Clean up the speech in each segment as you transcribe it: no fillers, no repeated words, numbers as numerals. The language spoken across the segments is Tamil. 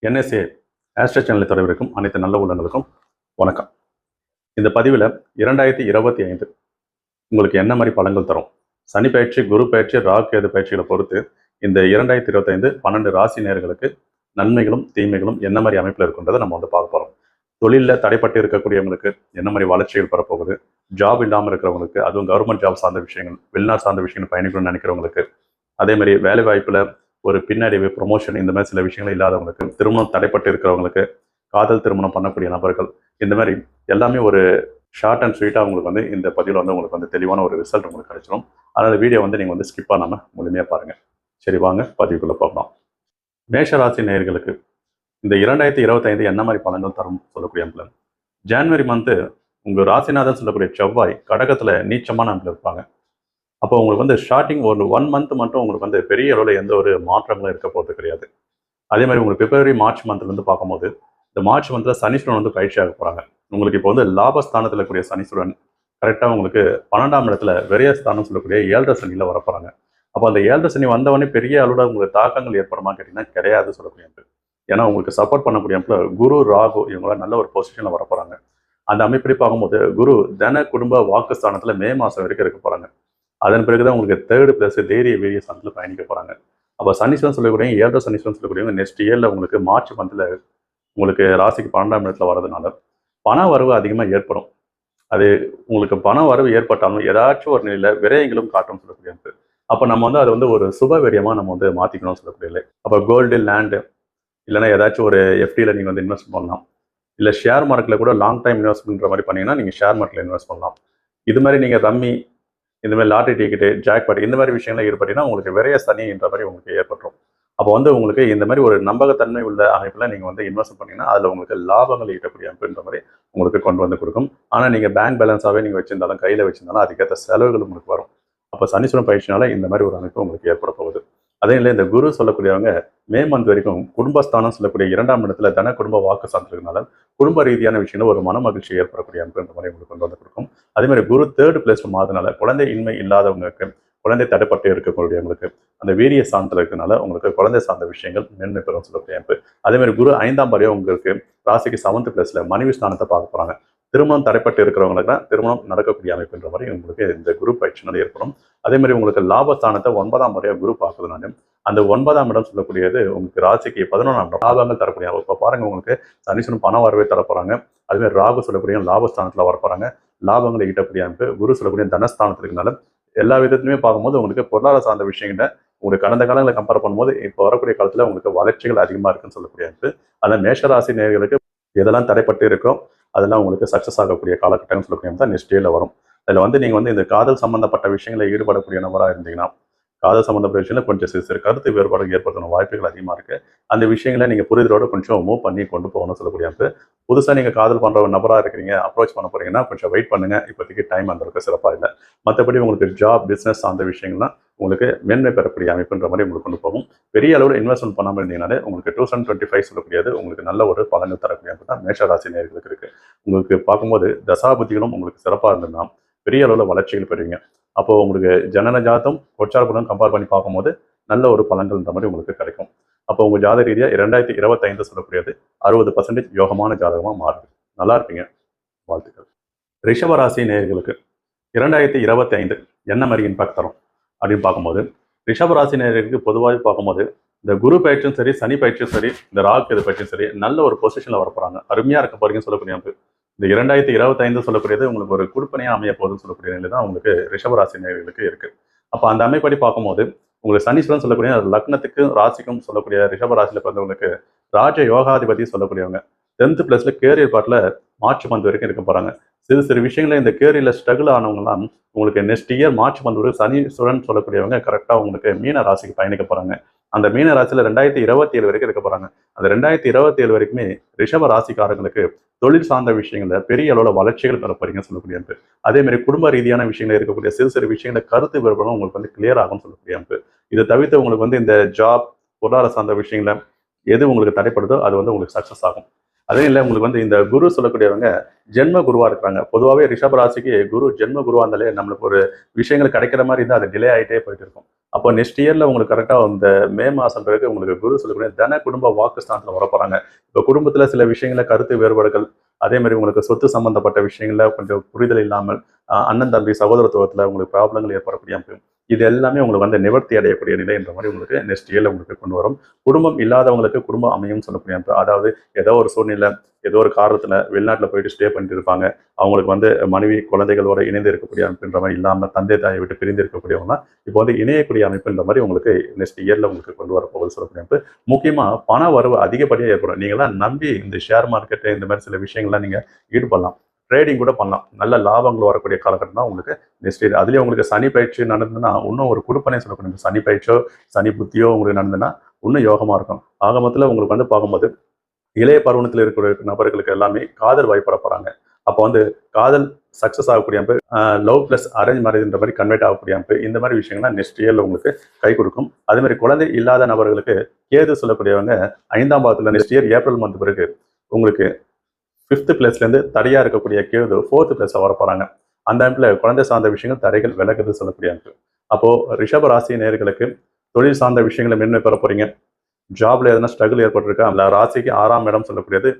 NSA ஆஸ்ட்ரோ சேனலை தொடர்பிருக்கும் அனைத்து நல்ல உள்ளங்களுக்கும் வணக்கம். இந்த பதிவில் 2025 உங்களுக்கு என்ன மாதிரி பலன்கள் தரும், சனி பயிற்சி, குரு பயிற்சி, ராகு கேது பயிற்சிகளை பொறுத்து இந்த 2025 12 ராசி நேயர்களுக்கு நன்மைகளும் தீமைகளும் என்ன மாதிரி அமைப்பில் இருக்குன்றதை நம்ம பார்க்க போகிறோம். தொழிலில் தடைப்பட்டு இருக்கக்கூடியவங்களுக்கு என்ன மாதிரி வளர்ச்சிகள் பெறப்போகுது, ஜாப் இல்லாமல் இருக்கிறவங்களுக்கு, அதுவும் கவர்மெண்ட் ஜாப் சார்ந்த விஷயங்கள், வெளிநாடு சார்ந்த விஷயங்கள் பயணிக்கணும்னு நினைக்கிறவங்களுக்கு, அதே மாதிரி வேலை வாய்ப்பில் ஒரு பின்னடைவு, ப்ரொமோஷன், இந்த மாதிரி சில விஷயங்கள் இல்லாதவங்களுக்கு, திருமணம் தடைப்பட்டு இருக்கிறவங்களுக்கு, காதல் திருமணம் பண்ணக்கூடிய நபர்கள், இந்த மாதிரி எல்லாமே ஒரு ஷார்ட் அண்ட் ஸ்வீட்டாக உங்களுக்கு இந்த பதிவில் உங்களுக்கு தெளிவான ஒரு ரிசல்ட் உங்களுக்கு கிடைச்சிடும். அதனால் வீடியோ நீங்கள் ஸ்கிப் பண்ணாமல் முழுமையாக பாருங்கள். சரி, வாங்க பதிவுக்குள்ளே பார்க்கலாம். மேஷராசி நேயர்களுக்கு இந்த 2025 என்ன மாதிரி பலன்கள் தரும் சொல்லக்கூடிய அம்பில், ஜான்வரி மந்த்து உங்கள் ராசிநாதன் சொல்லக்கூடிய செவ்வாய் கடகத்தில் நீச்சமான அம்பில் இருப்பாங்க. அப்போ உங்களுக்கு ஸ்டார்டிங் ஒரு 1 மந்த் மட்டும் உங்களுக்கு பெரிய அளவில் எந்த ஒரு மாற்றங்களும் இருக்க போகிறது கிடையாது. அதே மாதிரி உங்களுக்கு பிப்ரவரி மார்ச் மந்த்லேருந்து பார்க்கும்போது, இந்த மார்ச் மந்தில் சனீஸ்வரன் பயிற்சியாக போகிறாங்க. உங்களுக்கு இப்போ லாபஸ்தானத்தில் இருக்கக்கூடிய சனீஸ்வரன் கரெக்டாக உங்களுக்கு 12ஆம் இடத்துல விரயஸ்தானம் சொல்லக்கூடிய 7.5 சனியில் வரப்போகிறாங்க. அப்போ அந்த 7.5 சனி வந்தவொடனே பெரிய அளவில் உங்களுக்கு தாக்கங்கள் ஏற்படுமா கேட்டிங்கன்னா கிடையாது சொல்லக்கூடிய. ஏன்னா உங்களுக்கு சப்போர்ட் பண்ணக்கூடிய குரு, ராகு இவங்களாம் நல்ல ஒரு பொசிஷனில் வரப்போகிறாங்க. அந்த அமைப்படி பார்க்கும்போது குரு தன குடும்ப வாக்குஸ்தானத்தில் மே மாதம் வரைக்கும் இருக்க போகிறாங்க. அதன் பிறகுதான் உங்களுக்கு 3rd பிளஸ் தைரிய வீரிய ஸ்தானத்தில் பயணிக்க போகிறாங்க. அப்போ சனீஸ்வரன் சொல்லக்கூடிய 7 சனீஸ்வரன் சொல்லக்கூடியவங்க நெக்ஸ்ட் இயரில் உங்களுக்கு மார்ச் மந்தில் உங்களுக்கு ராசிக்கு 12ஆம் இடத்துல வரதுனால பண வரவு அதிகமாக ஏற்படும். அது உங்களுக்கு பண வரவு ஏற்பட்டாலும் ஏதாச்சும் ஒரு நிலையில் விரயங்களும் காட்டும் சொல்லக்கூடிய. அப்போ நம்ம அதை ஒரு சுப விரயமாக நம்ம மாற்றிக்கணும்னு சொல்லக்கூடிய. அப்போ கோல்டு, லேண்டு, இல்லைன்னா ஏதாச்சும் ஒரு எஃப்டியில் நீங்கள் இன்வெஸ்ட் பண்ணலாம். இல்லை ஷேர் மார்க்கெட்டில் கூட லாங் டைம் இன்வெஸ்ட்மெண்ட்ற மாதிரி பண்ணிங்கன்னா நீங்கள் ஷேர் மார்க்கெட்டில் இன்வெஸ்ட் பண்ணலாம். இது மாதிரி நீங்கள் ரம்மி, இந்த மாதிரி லாட்டரி டிக்கெட்டு, ஜாக்பாட், இந்த மாதிரி விஷயங்கள்லாம் ஈடுபட்டீங்கன்னா உங்களுக்கு விரைய சனின்ற மாதிரி உங்களுக்கு ஏற்பட்டுரும். அப்போ உங்களுக்கு இந்த மாதிரி ஒரு நம்பகத்தன்மை உள்ள அமைப்பில் நீங்கள் இன்வெஸ்ட் பண்ணிங்கன்னா அதில் உங்களுக்கு லாபங்கள் ஈட்டக்கூடிய அமைப்புன்ற மாதிரி உங்களுக்கு கொண்டு கொடுக்கும். ஆனால் நீங்கள் பேங்க் பேலன்ஸாகவே நீங்கள் வச்சிருந்தாலும், கையில் வச்சிருந்தாலும் அதுக்கேற்ற செலவுகள் உங்களுக்கு வரும். அப்போ சனீஸ்வரன் பயிற்சினால இந்த மாதிரி ஒரு அமைப்பு உங்களுக்கு ஏற்பட போகுது. அதே இல்லை, இந்த குரு சொல்லக்கூடியவங்க மே மந்த் வரைக்கும் குடும்பஸ்தானம் சொல்லக்கூடிய 2ஆம் இடத்துல தன குடும்ப வாக்கு சார்ந்திருக்கனால குடும்ப ரீதியான விஷயங்கள் ஒரு மன மகிழ்ச்சி ஏற்படக்கூடிய அமைப்புன்ற மாதிரி உங்களுக்கு கொண்டு கொடுக்கும். அதே மாதிரி குரு 3rd பிளேஸ் மாதனால குழந்தை இன்மை இல்லாதவங்களுக்கு, குழந்தை தடைப்பட்டு இருக்கக்கூடியவங்களுக்கு அந்த வீரிய ஸ்தானத்தில் இருக்கிறதுனால உங்களுக்கு குழந்தை சார்ந்த விஷயங்கள் மேன்மை பெறும் சொல்லக்கூடிய அமைப்பு. அதே மாதிரி குரு 5ஆம் பாரியாக உங்களுக்கு ராசிக்கு 7th பிளேஸ்ல மனைவி ஸ்தானத்தை பார்க்க போறாங்க. திருமணம் தடைப்பட்டு இருக்கிறவங்களுக்கு தான் திருமணம் நடக்கக்கூடிய அமைப்புன்ற மாதிரி உங்களுக்கு இந்த குரு பயிற்சினால ஏற்படும். அதே மாதிரி உங்களுக்கு லாபஸ்தானத்தை 9ஆம் முறையாக குரு பார்க்கறதுனால அந்த 9ஆம் இடம் சொல்லக்கூடியது உங்களுக்கு ராசிக்கு 11ஆம் இடம் லாபங்கள் தரக்கூடிய. இப்போ பாருங்க, உங்களுக்கு சனீஸ்வரன் பண வரவே தரப்போறாங்க. அதுமாதிரி ராகு சொல்லக்கூடிய லாபஸ்தானத்தில் வரப்போறாங்க. லாபங்களை ஈட்டக்கூடிய அமைப்பு. குரு சொல்லக்கூடிய தனஸ்தானத்தில் இருக்கனால எல்லா விதத்துலையுமே பார்க்கும்போது உங்களுக்கு பொருளாதார சார்ந்த விஷயங்களை உங்களுக்கு கடந்த காலங்களை கம்பேர் பண்ணும்போது இப்போ வரக்கூடிய காலத்தில் உங்களுக்கு வளர்ச்சிகள் அதிகமாக இருக்குன்னு சொல்லக்கூடிய அமைப்பு. அதில் மேஷராசி நேயர்களுக்கு எதெல்லாம் தடைப்பட்டு இருக்கோ அதெல்லாம் உங்களுக்கு சக்ஸஸ் ஆகக்கூடிய காலகட்டம்னு சொல்லக்கூடிய தான் நெக்ஸ்ட் இயரில் வரும். அதில் நீங்கள் இந்த காதல் சம்பந்தப்பட்ட விஷயங்களை ஈடுபடக்கூடிய நபராக இருந்தீங்கன்னா, காதல் சம்பந்தப்பட்ட விஷயங்கள் கொஞ்சம் சிறு கருத்து வேறுபாடு ஏற்படுத்தணும் வாய்ப்புகள் அதிகமாக இருக்குது. அந்த விஷயங்களை நீங்கள் புரிதலோடு கொஞ்சம் மூவ் பண்ணி கொண்டு போகணும்னு சொல்லக்கூடிய அமைப்பு. புதுசாக நீங்கள் காதல் பண்ணுற ஒரு நபராக இருக்கிறீங்க, அப்ரோச் பண்ண போகிறீங்கன்னா கொஞ்சம் வெயிட் பண்ணுங்கள். இப்போதைக்கு டைம் அந்த அளவுக்கு சிறப்பாக இல்லை. மற்றபடி உங்களுக்கு ஜாப், பிஸ்னஸ் அந்த விஷயங்கள்லாம் உங்களுக்கு மேன்மை பெறக்கூடிய அமைப்புன்ற மாதிரி உங்களுக்கு கொண்டு போகும். பெரிய அளவில் இன்வெஸ்ட்மெண்ட் பண்ணாமல் இருந்தீங்கனாலே உங்களுக்கு 2025 சொல்லக்கூடியது உங்களுக்கு நல்ல ஒரு பலனை தரக்கூடிய அமைப்பு தான் மேஷராசி நேயர்களுக்கு இருக்குது. உங்களுக்கு பார்க்கும்போது தசாபதிகளும் உங்களுக்கு சிறப்பாக இருந்ததுன்னா பெரிய அளவில் வளர்ச்சிகள் பெறுவீங்க. அப்போது உங்களுக்கு ஜனன ஜாதம் கோச்சாரபுடன் கம்பேர் பண்ணி பார்க்கும்போது நல்ல ஒரு பலன்கள்ன்ற மாதிரி உங்களுக்கு கிடைக்கும். அப்போ உங்கள் ஜாத ரீதியாக 2025 சொல்லக்கூடியது 60% யோகமான ஜாதகமாக மாறுது. நல்லா இருப்பீங்க. வாழ்த்துக்கள். ரிஷபராசி நேயர்களுக்கு 2025 என்ன மாதிரி இம்பாக்ட் தரும் அப்படின்னு பார்க்கும்போது, ரிஷபராசி நேயர்களுக்கு பொதுவாக பார்க்கும்போது இந்த குரு பயிற்சியும் சரி, சனி பயிற்சியும் சரி, இந்த ராகு கேது பயிற்சியும் சரி நல்ல ஒரு பொசிஷனில் வரப்போகிறாங்க. அருமையாக இருக்க போறீங்கன்னு சொல்லக்கூடிய அமைப்பு. இந்த 2025 சொல்லக்கூடியது உங்களுக்கு ஒரு குடுப்பனையாக அமைய போகுதுன்னு சொல்லக்கூடிய நிலை தான் உங்களுக்கு ரிஷபராசி நேயர்களுக்கு இருக்கு. அப்போ அந்த அமைப்படி பார்க்கும்போது உங்களுக்கு சனீஸ்வரன் சொல்லக்கூடிய லக்னத்துக்கும் ராசிக்கும் சொல்லக்கூடிய ரிஷபராசியில் பிறந்தவங்களுக்கு ராஜ யோகாதிபதி சொல்லக்கூடியவங்க 10th பிளஸ்ல கேரியர் பாட்டில் மார்ச் மந்த் வரைக்கும் இருக்க போறாங்க. சிறு சிறு விஷயங்களை இந்த கேரியரில் ஸ்ட்ரகிள் ஆனவங்கலாம் உங்களுக்கு நெக்ஸ்ட் இயர் மார்ச் மந்த் வரை சனீஸ்வரன் சொல்லக்கூடியவங்க கரெக்டாக உங்களுக்கு மீன ராசிக்கு பயணிக்க போறாங்க. அந்த மீன ராசியில் 2027 வரைக்கும் இருக்க போறாங்க. அந்த 2027 வரைக்குமே ரிஷப ராசிக்காரங்களுக்கு தொழில் சார்ந்த விஷயங்கள பெரிய அளவில் வளர்ச்சிகள் பெற போறீங்கன்னு சொல்லக்கூடிய அமைப்பு. அதே மாதிரி குடும்ப ரீதியான விஷயங்கள் இருக்கக்கூடிய சிறு சிறு விஷயங்களை கருத்து வேறுபாடும் உங்களுக்கு கிளியர் ஆகும் சொல்லக்கூடிய அமைப்பு. இதை தவிர்த்து உங்களுக்கு இந்த ஜாப், பொருளாதார சார்ந்த விஷயங்களை எது உங்களுக்கு தடைப்படுதோ அது உங்களுக்கு சக்ஸஸ் ஆகும். அதே இல்லை உங்களுக்கு வந்து இந்த குரு சொல்லக்கூடியவங்க ஜென்ம குருவா இருக்கிறாங்க. பொதுவாகவே ரிஷப ராசிக்கு குரு ஜென்ம குருவா இருந்தாலே நம்மளுக்கு ஒரு விஷயங்கள் கிடைக்கிற மாதிரி இருந்தால் அது டிலே ஆகிட்டே போயிட்டு இருக்கும். அப்போ நெக்ஸ்ட் இயர்ல உங்களுக்கு கரெக்டாக இந்த மே மாதம் பிறகு உங்களுக்கு குரு சொல்லக்கூடிய தன குடும்ப வாக்குஸ்தானத்தில் வரப்போறாங்க. இப்போ குடும்பத்தில் சில விஷயங்கள கருத்து வேறுபாடுகள், அதே மாதிரி உங்களுக்கு சொத்து சம்பந்தப்பட்ட விஷயங்கள்ல கொஞ்சம் புரிதல் இல்லாமல் அண்ணன் தம்பி சகோதரத்துவத்தில் உங்களுக்கு ப்ராப்ளங்கள் ஏற்படக்கூடிய அமைப்பு. இது எல்லாமே உங்களுக்கு வந்து நிவர்த்தி அடையக்கூடிய நிலை என்ற மாதிரி உங்களுக்கு நெக்ஸ்ட் இயர்ல உங்களுக்கு கொண்டு வரும். குடும்பம் இல்லாதவங்களுக்கு குடும்பம் அமையும் சொல்லக்கூடிய அமைப்பு. அதாவது ஏதோ ஒரு சூழ்நிலை, ஏதோ ஒரு காரணத்துல வெளிநாட்டில் போயிட்டு ஸ்டே பண்ணிட்டு இருப்பாங்க. அவங்களுக்கு வந்து மனைவி குழந்தைகளோட இணைந்து இருக்கக்கூடிய அமைப்புன்ற மாதிரி இல்லாமல் தந்தை தாயை விட்டு பிரிந்து இருக்கக்கூடியவங்க இப்போ வந்து இணையக்கூடிய அமைப்புன்ற மாதிரி உங்களுக்கு நெக்ஸ்ட் இயர்ல உங்களுக்கு கொண்டு வர போகுது சொல்லக்கூடிய அமைப்பு. முக்கியமா பண வரவு அதிகப்படியாக ஏற்படும். நீங்களாம் நம்பி இந்த ஷேர் மார்க்கெட்டு இந்த மாதிரி சில விஷயங்கள்லாம் நீங்க ஈடுபடலாம். ட்ரேடிங் கூட பண்ணலாம். நல்ல லாபங்கள் வரக்கூடிய காலகட்டம் தான் உங்களுக்கு நெக்ஸ்ட் இயர். அதுலேயும் உங்களுக்கு சனி பயிற்சி நடந்ததுன்னா இன்னும் ஒரு குடுப்பனே சொல்லக்கூடிய சனி பயிற்சியோ சனி புத்தியோ உங்களுக்கு நடந்ததுன்னா இன்னும் யோகமாக இருக்கும். ஆக மொத்தத்தில் உங்களுக்கு வந்து பார்க்கும்போது இளைய பருவத்தில் இருக்கிற நபர்களுக்கு எல்லாமே காதல் வயப்பட போகிறாங்க. அப்போ வந்து காதல் சக்ஸஸ் ஆகக்கூடிய அமைப்பு, லவ் ப்ளஸ் அரேஞ்ச் மேரேஜ்ன்ற மாதிரி கன்வெர்ட் ஆகக்கூடிய அமைப்பு, இந்த மாதிரி விஷயங்கள்லாம் நெக்ஸ்ட் இயரில் உங்களுக்கு கை கொடுக்கும். அதே மாதிரி குழந்தை இல்லாத நபர்களுக்கு கேது சொல்லக்கூடியவங்க 5ஆம் பாவத்தில் நெக்ஸ்ட் இயர் ஏப்ரல் மந்த் பிறகு உங்களுக்கு 5th பிளேஸ்லேருந்து தடையாக இருக்கக்கூடிய கேது 4th பிளேஸில் வர போகிறாங்க. அந்த அமைப்பில் குழந்தை சார்ந்த விஷயங்கள் தடைகள் விலகுது சொல்லக்கூடிய அமைப்பு. அப்போது ரிஷப ராசி நேயர்களுக்கு தொழில் சார்ந்த விஷயங்களை மேன்மை பெற போகிறீங்க. ஜாப்ல எதனா ஸ்ட்ரகிள் ஏற்பட்டிருக்கா, இல்லை ராசிக்கு 6ஆம் இடம் சொல்லக்கூடியது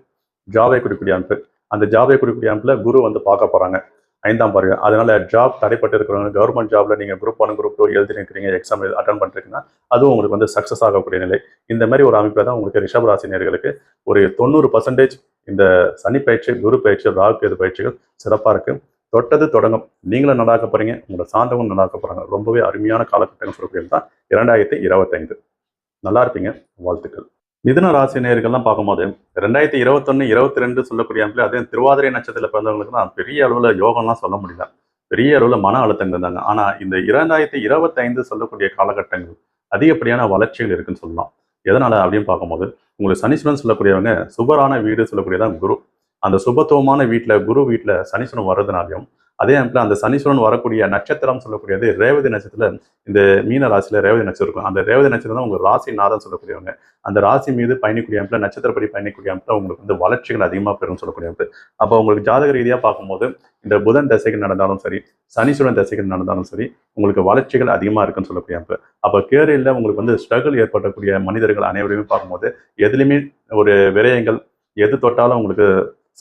ஜாபை குறிக்கூடிய அமைப்பு. அந்த ஜாபை குறிக்கூடிய அமைப்பில் குரு வந்து பார்க்க போகிறாங்க 5ஆம் பார்வை. அதனால ஜாப் தடைப்பட்டு இருக்கிறவங்க கவர்மெண்ட் ஜாப்ல நீங்கள் குரூப் 1 குரூப் 2 எழுதி நிற்கிறீங்க, எக்ஸாம் அட்டன் பண்ணிருக்கீங்கன்னா அதுவும் உங்களுக்கு வந்து சக்ஸஸ் ஆகக்கூடிய நிலை. இந்த மாதிரி ஒரு அமைப்பில் தான் உங்களுக்கு ரிஷப ராசி நேயர்களுக்கு ஒரு 90% இந்த சனி பயிற்சி, குரு பயிற்சி, ராகு கேது பயிற்சிகள் சிறப்பாக இருக்கு. தொட்டது தொடங்கும். நீங்களும் நல்லாக்க போறீங்க, உங்களோட சார்ந்தவங்க நல்லாக்க போறாங்க. ரொம்பவே அருமையான காலகட்டங்கள் சொல்லக்கூடியது தான் 2025. நல்லா இருப்பீங்க. வாழ்த்துக்கள். மிதுன ராசி நேயர்கள்லாம் பார்க்கும்போது 2021, 22 சொல்லக்கூடிய அமைப்பில் அதே திருவாதிரை நட்சத்திரத்தில் பிறந்தவங்களுக்குலாம் பெரிய அளவில் யோகம்லாம் சொல்ல முடியல. பெரிய அளவில் மன அழுத்தங்கள் இருந்தாங்க. ஆனால் இந்த 2025 சொல்லக்கூடிய காலகட்டங்கள் அதிகப்படியான வளர்ச்சிகள் இருக்குன்னு சொல்லலாம். எதனால அப்படின்னு பார்க்கும்போது உங்களுக்கு சனீஸ்வரன் சொல்லக்கூடியவங்க சுபரான வீடு சொல்லக்கூடியதான் குரு. அந்த சுபத்துவமான வீட்டில் குரு வீட்டில் சனீஸ்வரன் வர்றதுனாலையும் அதே நேரத்தில் அந்த சனீஸ்வரன் வரக்கூடிய நட்சத்திரம் சொல்லக்கூடியது ரேவதி நட்சத்திரத்தில் இந்த மீன ராசியில் ரேவதி நட்சத்திரம் இருக்கும். அந்த ரேவதி நட்சத்திரம் தான் உங்கள் ராசி நாதன் சொல்லக்கூடியவங்க. அந்த ராசி மீது பயணிக்கூடிய அமைப்பில் நட்சத்திரப்படி பயணிக்கூடிய அமைப்பில் உங்களுக்கு வந்து வளர்ச்சிகள் அதிகமாக பெறும் சொல்லக்கூடிய அமைப்பு. அப்போ உங்களுக்கு ஜாதக ரீதியாக பார்க்கும்போது இந்த புதன் தசைகள் நடந்தாலும் சரி, சனீஸ்வரன் தசைகள் நடந்தாலும் சரி, உங்களுக்கு வளர்ச்சிகள் அதிகமாக இருக்குன்னு சொல்லக்கூடிய அமைப்பு. அப்போ கேரியரில் உங்களுக்கு வந்து ஸ்ட்ரகிள் ஏற்படக்கூடிய மனிதர்கள் அனைவரையுமே பார்க்கும்போது எதுலையுமே ஒரு விரயங்கள், எது தொட்டாலும் உங்களுக்கு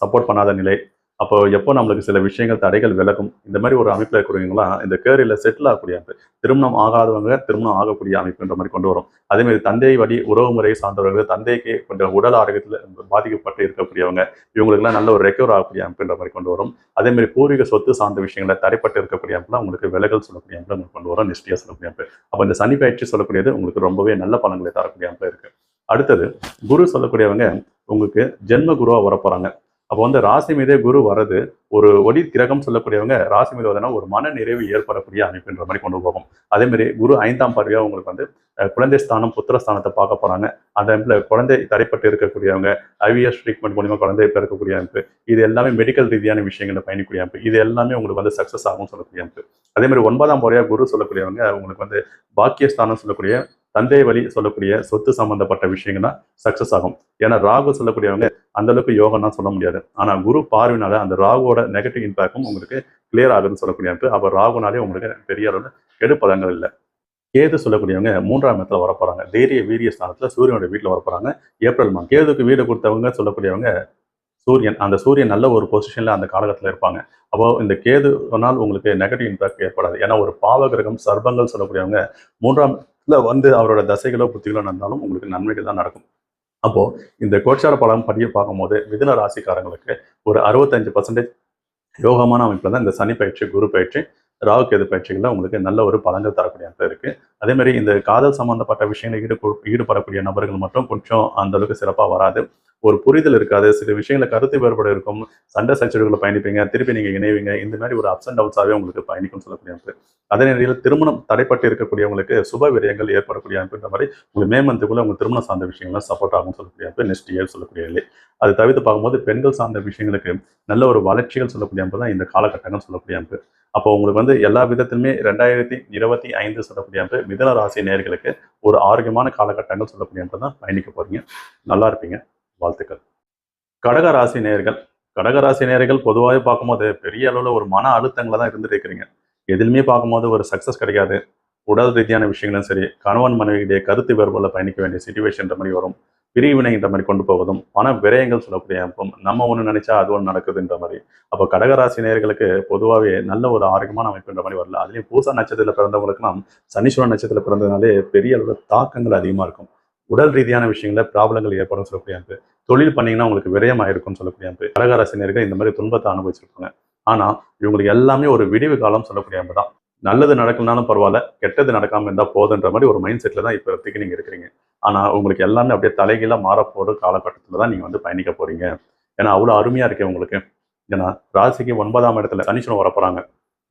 சப்போர்ட் பண்ணாத நிலை, அப்போ எப்போ நம்மளுக்கு சில விஷயங்கள் தடைகள் விலகும், இந்த மாதிரி ஒரு அமைப்பில் இருக்கிறவங்களாம் இந்த கேரியரில் செட்டில் ஆகக்கூடிய அமைப்பு. திருமணம் ஆகாதவங்க திருமணம் ஆகக்கூடிய அமைப்புன்ற மாதிரி கொண்டு வரும். அதேமாதிரி தந்தை வழி உறவு முறையை சார்ந்தவர்கள், தந்தைக்கு கொஞ்சம் உடல் ஆரோக்கியத்தில் பாதிக்கப்பட்டு இருக்கக்கூடியவங்க, இவங்களுக்குலாம் நல்ல ஒரு ரெக்கவர் ஆகக்கூடிய அமைப்புன்ற மாதிரி கொண்டு வரும். அதேமாதிரி பூர்வீக சொத்து சார்ந்த விஷயங்களை தடைப்பட்டு இருக்கக்கூடிய அமைப்புலாம் உங்களுக்கு விலகல் சொல்லக்கூடிய அமைப்பில் உங்களுக்கு கொண்டு வரும். நிஷ்டியாக சொல்லக்கூடிய அமைப்பு. அப்போ இந்த சனி பயிற்சி சொல்லக்கூடியது உங்களுக்கு ரொம்பவே நல்ல பலன்களை தரக்கூடிய அமைப்பு இருக்கு. அடுத்தது குரு சொல்லக்கூடியவங்க உங்களுக்கு ஜென்ம குருவா வர போறாங்க. அப்போ வந்து ராசி மீதே குரு வர்றது ஒரு ஒளி கிரகம் சொல்லக்கூடியவங்க ராசி மீது வரதுனா ஒரு மன நிறைவு ஏற்படக்கூடிய அமைப்புன்ற மாதிரி கொண்டு போகும். அதே மாதிரி குரு 5ஆம் பார்வையா உங்களுக்கு வந்து குழந்தை ஸ்தானம், புத்திரஸ்தானத்தை பார்க்க போறாங்க. அந்த அமைப்புல குழந்தை தடைப்பட்டு இருக்கக்கூடியவங்க IVF ட்ரீட்மெண்ட் மூலியமா குழந்தை பிறக்கக்கூடிய அமைப்பு, இது எல்லாமே மெடிக்கல் ரீதியான விஷயங்களை பயணிக்கூடிய அமைப்பு, இது எல்லாமே உங்களுக்கு வந்து சக்சஸ் ஆகும் சொல்லக்கூடிய அமைப்பு. அதே மாதிரி 9ஆம் பார்வையா குரு சொல்லக்கூடியவங்க உங்களுக்கு வந்து பாக்கியஸ்தானம் சொல்லக்கூடிய தந்தை வழி சொல்லக்கூடிய சொத்து சம்பந்தப்பட்ட விஷயங்கள்லாம் சக்சஸ் ஆகும். ஏன்னா ராகு சொல்லக்கூடியவங்க அந்த அளவுக்கு யோகம் தான் சொல்ல முடியாது. ஆனா குரு பார்வையினால அந்த ராகுவோட நெகட்டிவ் இம்பாக்டும் உங்களுக்கு கிளியர் ஆகுதுன்னு சொல்லக்கூடிய அமைப்பு. அப்போ ராகுனாலே உங்களுக்கு பெரிய அளவில் கெடு பலன்கள் இல்லை. கேது சொல்லக்கூடியவங்க 3ஆம் இடத்துல வர போறாங்க. தைரிய வீரிய ஸ்தானத்துல சூரியனுடைய வீட்டில் வர போறாங்க ஏப்ரல் மாதம். கேதுக்கு வீடு கொடுத்தவங்க சொல்லக்கூடியவங்க சூரியன். அந்த சூரியன் நல்ல ஒரு பொசிஷன்ல அந்த காலகட்டத்தில் இருப்பாங்க. அப்போ இந்த கேதுனால் உங்களுக்கு நெகட்டிவ் இம்பாக்ட் ஏற்படாது. ஏன்னா ஒரு பாவகிரகம் சர்பங்கள் சொல்லக்கூடியவங்க 3ஆம் வந்து அவரோட தசைகளோ புத்திகளோ நடந்தாலும் உங்களுக்கு நன்மைகள் தான் நடக்கும். அப்போ இந்த கோட்சார பலம் படியை பார்க்கும்போது மிதுன ராசிக்காரங்களுக்கு ஒரு 65% யோகமான அமைப்புல தான் இந்த சனி பயிற்சி, குரு பயிற்சி, ராகு கேது பயிற்சிகளில் உங்களுக்கு நல்ல ஒரு பலன்கள் தரக்கூடிய அமைப்பு இருக்கு. அதே மாதிரி இந்த காதல் சம்பந்தப்பட்ட விஷயங்களை ஈடுபடக்கூடிய நபர்கள் மட்டும் கொஞ்சம் அந்த அளவுக்கு சிறப்பாக வராது. ஒரு புரிதல் இருக்காது. சில விஷயங்களை கருத்து வேறுபாடு இருக்கும். சண்டை சச்சரவுகளை பயணிப்பீங்க, திருப்பி நீங்க இணைவீங்க. இந்த மாதிரி ஒரு அப்ஸ் அண்ட் டவுன்ஸாகவே உங்களுக்கு பயணிக்கும் சொல்லக்கூடிய அமைப்பு. அதே நேரத்தில் திருமணம் தடைப்பட்டு இருக்கக்கூடியவங்களுக்கு சுப விரயங்கள் ஏற்படக்கூடிய அமைப்புன்ற மாதிரி உங்களுக்கு மே மந்த்துக்குள்ள உங்க திருமணம் சார்ந்த விஷயங்கள்லாம் சப்போர்ட் ஆகும் சொல்லக்கூடிய அமைப்பு நெக்ஸ்ட் இயர் சொல்லக்கூடிய இல்லை. அது தவிர்த்து பார்க்கும்போது பெண்கள் சார்ந்த விஷயங்களுக்கு நல்ல ஒரு வளர்ச்சிகள் சொல்லக்கூடிய அமைப்பு தான் இந்த காலகட்டங்கள் சொல்லக்கூடிய அமைப்பு. அப்போ உங்களுக்கு வந்து எல்லா விதத்திலுமே 2025 சொல்லக்கூடிய அமைப்பு மிதுன ராசி நேயர்களுக்கு ஒரு ஆரோக்கியமான காலகட்டங்கள் சொல்லக்கூடிய அமைப்பு தான் பயணிக்க போறீங்க. நல்லா இருப்பீங்க. வாழ்த்துக்கள். கடகராசி நேயர்கள் கடகராசி நேயர்கள் பொதுவாகவே பார்க்கும்போது பெரிய அளவில் ஒரு மன அழுத்தங்களை தான் இருந்துட்டு இருக்கிறீங்க. எதிலுமே பார்க்கும்போது ஒரு சக்ஸஸ் கிடைக்காது. உடல் ரீதியான விஷயங்களும் சரி, கணவன் மனைவியிடையே கருத்து வேறுபாடில் பயணிக்க வேண்டிய சிச்சுவேஷன்ற மாதிரி வரும். பிரிவினைன்ற மாதிரி கொண்டு போவதும், பண விரயங்கள் சொல்லக்கூடிய அமைப்பும், நம்ம ஒன்று நினைச்சா அது ஒன்று நடக்குதுன்ற மாதிரி. அப்போ கடகராசி நேயர்களுக்கு பொதுவாகவே நல்ல ஒரு ஆரோக்கியமான அமைப்புன்ற மாதிரி வரல. அதுலேயும் பூசா நட்சத்திரத்தில் பிறந்தவங்களுக்குலாம் சனீஸ்வரன் நட்சத்திரத்தில் பிறந்ததுனாலே பெரிய அளவில் தாக்கங்கள் அதிகமாக இருக்கும். உடல் ரீதியான விஷயங்கள ப்ராப்ளங்கள் ஏற்படும் சொல்லக்கூடிய அமைப்பு. தொழில் பண்ணீங்கன்னா உங்களுக்கு விரயம் ஆயிருக்கும்னு சொல்லக்கூடிய அமைப்பு. கடகராசினியர்கள் இந்த மாதிரி துன்பத்தை அனுபவிச்சிருப்பாங்க. ஆனா இவங்களுக்கு எல்லாமே ஒரு விடிவு காலம் சொல்லக்கூடிய அமைப்பு தான். நல்லது நடக்கலனாலும் பரவாயில்ல, கெட்டது நடக்காம இருந்தா போதுன்ற மாதிரி ஒரு மைண்ட் செட்ல தான் இப்போதைக்கு நீங்க இருக்கிறீங்க. ஆனா உங்களுக்கு எல்லாமே அப்படியே தலைகீழா மாறப்போற காலகட்டத்துல தான் நீங்க வந்து பயணிக்க போறீங்க. ஏன்னா அவ்வளவு அருமையா இருக்கு உங்களுக்கு. ஏன்னா ராசிக்கு 9ஆம் இடத்துல சனீஸ்வரன் வரப்போறாங்க.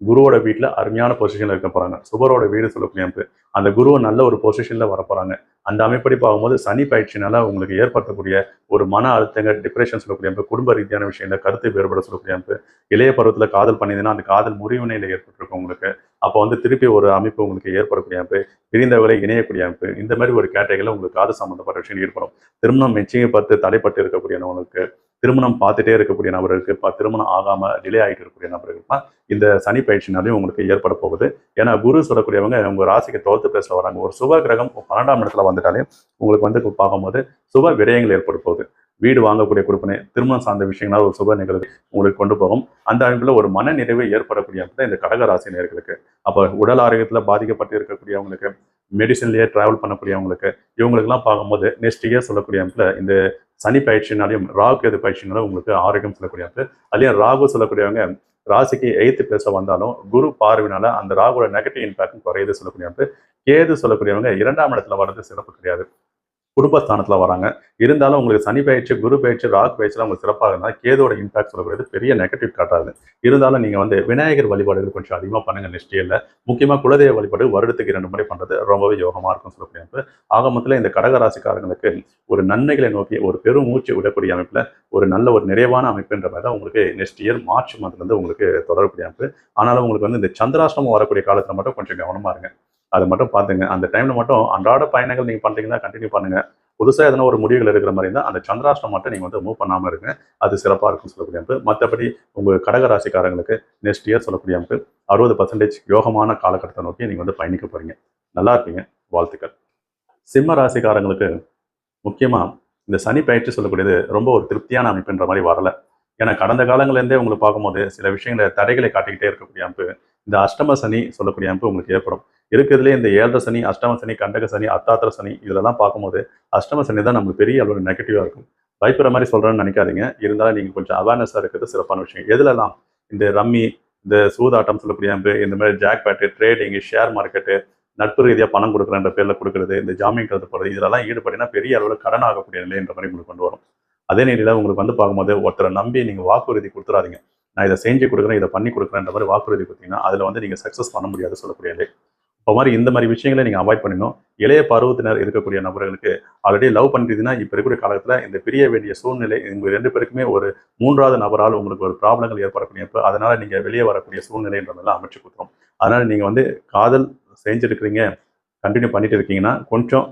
குருவோட வீட்டில் அருமையான பொசிஷனில் இருக்க போகிறாங்க. சுபரோட வீடு சொல்லக்கூடிய அமைப்பு. அந்த குருவை நல்ல ஒரு பொசிஷனில் வரப்போகிறாங்க. அந்த அமைப்படி பார்க்கும்போது சனி பயிற்சினால உங்களுக்கு ஏற்படுத்தக்கூடிய ஒரு மன அழுத்தங்கள், டிப்ரெஷன் சொல்லக்கூடிய அமைப்பு, குடும்ப ரீதியான விஷயங்கள், கருத்து வேறுபாடு சொல்லக்கூடிய அமைப்பு, இளைய பருவத்தில் காதல் பண்ணியிருந்தீங்கன்னா அந்த காதல் முறிவினையில் ஏற்பட்டிருக்கும் உங்களுக்கு. அப்போ வந்து திருப்பி ஒரு அமைப்பு உங்களுக்கு ஏற்படக்கூடிய அமைப்பு, பிரிந்தவர்களை இணையக்கூடிய அமைப்பு, இந்த மாதிரி ஒரு கேட்டகரியில் உங்களுக்கு காது சம்பந்தப்பட்ட விஷயம் ஏற்படும். திருமணம் நிச்சயப்பட்டு தடைப்பட்டு இருக்கக்கூடியவங்களுக்கு, திருமணம் பார்த்துட்டே இருக்கக்கூடிய நபர்களுக்கு, திருமணம் ஆகாமல் டிலே ஆகிட்டு இருக்கக்கூடிய நபர்களுக்கு இந்த சனி பயிற்சினாலையும் உங்களுக்கு ஏற்பட போகுது. ஏன்னா குரு சொல்லக்கூடியவங்க உங்க ராசிக்கு 12th பிளேஸ்ல வராங்க. ஒரு சுப கிரகம் 12ஆம் இடத்துல வந்துட்டாலே உங்களுக்கு வந்து பார்க்கும்போது சுப விரயங்கள் ஏற்பட போகுது. வீடு வாங்கக்கூடிய கொடுப்பனை, திருமணம் சார்ந்த விஷயங்களால் ஒரு சுப நிகழ்வு உங்களுக்கு கொண்டு போகும். அந்த அமைப்பில் ஒரு மன நிறைவு ஏற்படக்கூடிய இந்த கடக ராசி நேயர்களுக்கு. அப்போ உடல் ஆரோக்கியத்தில் பாதிக்கப்பட்டு இருக்கக்கூடியவங்களுக்கு, மெடிசன்லேயே டிராவல் பண்ணக்கூடியவங்களுக்கு, இவங்களுக்குலாம் பார்க்கும்போது நெக்ஸ்ட் இயர் சொல்லக்கூடிய அமைப்பில் இந்த சனி பயிற்சினாலையும் ராகு கேது பயிற்சினாலும் உங்களுக்கு ஆரோக்கியம் சொல்லக்கூடிய அமைப்பு. அதுலேயும் ராகு சொல்லக்கூடியவங்க ராசிக்கு 8th பிளேஸ்ல வந்தாலும் குரு பார்வையினால அந்த ராகுவோட நெகட்டிவ் இம்பாக்டும் குறையுது சொல்லக்கூடிய அமைப்பு. கேது சொல்லக்கூடியவங்க 2ஆம் இடத்துல வர்றது சிறப்பு கிடையாது. குடும்பஸ்தானத்துல வராங்க. இருந்தாலும் உங்களுக்கு சனி பயிற்சி, குரு பயிற்சி, ராகு பயிற்சிலாம் உங்களுக்கு சிறப்பாக இருந்தால் கேதோட இம்பாக்ட் சொல்லக்கூடியது பெரிய நெகட்டிவ் காட்டாது. இருந்தாலும் நீங்க வந்து விநாயகர் வழிபாடுகள் கொஞ்சம் அதிகமாக பண்ணுங்க நெக்ஸ்ட் இயர்ல. முக்கியமா குலதெய்வ வழிபாடு வருடத்துக்கு 2 முறை பண்றது ரொம்பவே யோகமா இருக்கும் சொல்லக்கூடிய அமைப்பு. ஆக மொத்தத்தில் இந்த கடகராசிக்காரங்களுக்கு ஒரு நன்மைகளை நோக்கி ஒரு பெரும் மூச்சு விடக்கூடிய அமைப்புல ஒரு நல்ல ஒரு நிறைவான அமைப்புன்ற மாதிரி தான் உங்களுக்கு நெக்ஸ்ட் இயர் மார்ச் மந்த்ல இருந்து உங்களுக்கு தொடரக்கூடிய அமைப்பு. ஆனாலும் உங்களுக்கு வந்து இந்த சந்திராஷ்டமம் வரக்கூடிய காலத்துல மட்டும் கொஞ்சம் கவனமா இருங்க. அதை மட்டும் பார்த்துங்க. அந்த டைம்ல மட்டும் அன்றாட பயணங்கள் நீங்க பண்றீங்கன்னா கண்டினியூ பண்ணுங்க. புதுசாக எதனா ஒரு முடிவுகள் எடுக்கிற மாதிரி இருந்தால் அந்த சந்திராஷ்டம் மட்டும் நீங்கள் வந்து மூவ் பண்ணாமல் இருங்க. அது சிறப்பாக இருக்கும்னு சொல்லக்கூடிய அமைப்பு. மற்றபடி உங்கள் கடக ராசிக்காரங்களுக்கு நெக்ஸ்ட் இயர் சொல்லக்கூடிய அமைப்பு 60% யோகமான காலகட்டத்தை நோக்கி நீங்கள் வந்து பயணிக்க போறீங்க. நல்லா இருப்பீங்க. வாழ்த்துக்கள். சிம்ம ராசிக்காரங்களுக்கு முக்கியமாக இந்த சனி பயிற்சி சொல்லக்கூடியது ரொம்ப ஒரு திருப்தியான அமைப்புன்ற மாதிரி வரல. ஏன்னா கடந்த காலங்கள்லேருந்தே உங்களுக்கு பார்க்கும்போது சில விஷயங்களை தடைகளை காட்டிக்கிட்டே இருக்கக்கூடிய அமைப்பு. இந்த அஷ்டம சனி சொல்லக்கூடிய அமைப்பு உங்களுக்கு ஏற்படும். இருக்கிறதுலே இந்த 7 சனி, அஷ்டம சனி, கண்டக சனி, அர்த்தாத்திர சனி இதெல்லாம் பார்க்கும்போது அஷ்டம சனி தான் நமக்கு பெரிய அளவு நெகட்டிவாக இருக்கும். பயப்படுற மாதிரி சொல்கிறேன்னு நினைக்காதீங்க. இருந்தாலும் நீங்கள் கொஞ்சம் அவேர்னஸாக இருக்கிறது சிறப்பான விஷயம். எதுலலாம் இந்த ரம்மி, இந்த சூதாட்டம் சொல்லக்கூடிய அமைப்பு, இந்த மாதிரி jackpot, trading, share market, நட்பு ரீதியாக பணம் கொடுக்குறன்ற பேரில் கொடுக்குறது, இந்த ஜாமீன் கருத்து போகிறது, இதெல்லாம் ஈடுபடினா பெரிய அளவில் கடன் ஆகக்கூடிய நிலைன்ற மாதிரி உங்களுக்கு கொண்டு வரும். அதே நேரில் உங்களுக்கு வந்து பார்க்கும்போது ஒருத்தரை நம்பி நீங்கள் வாக்குறுதி கொடுத்துறாதீங்க. நான் இதை செஞ்சு கொடுக்குறேன், இதை பண்ணி கொடுக்குறேன்ற மாதிரி வாக்குறுதி கொடுத்தீங்கன்னா அதில் வந்து நீங்கள் சக்ஸஸ் பண்ண முடியாது சொல்லக்கூடிய நிலை. இப்போ மாதிரி இந்த மாதிரி விஷயங்களை நீங்கள் அவாய்ட் பண்ணணும். இளைய பருவத்தினர் இருக்கக்கூடிய நபர்களுக்கு ஆல்ரெடி லவ் பண்ணுறீங்கன்னா இப்போ இருக்கக்கூடிய காலத்தில் இந்த பிரிய வேண்டிய சூழ்நிலை உங்கள் 2 பேருக்குமே ஒரு 3வது நபரால் உங்களுக்கு ஒரு ப்ராப்ளங்கள் ஏற்படக்கூடிய அதனால் நீங்கள் வெளியே வரக்கூடிய சூழ்நிலைன்றதெல்லாம் அமைச்சு கொடுத்துரும். அதனால் நீங்கள் வந்து காதல் செஞ்சுருக்கிறீங்க, கண்டினியூ பண்ணிட்டு இருக்கீங்கன்னா கொஞ்சம்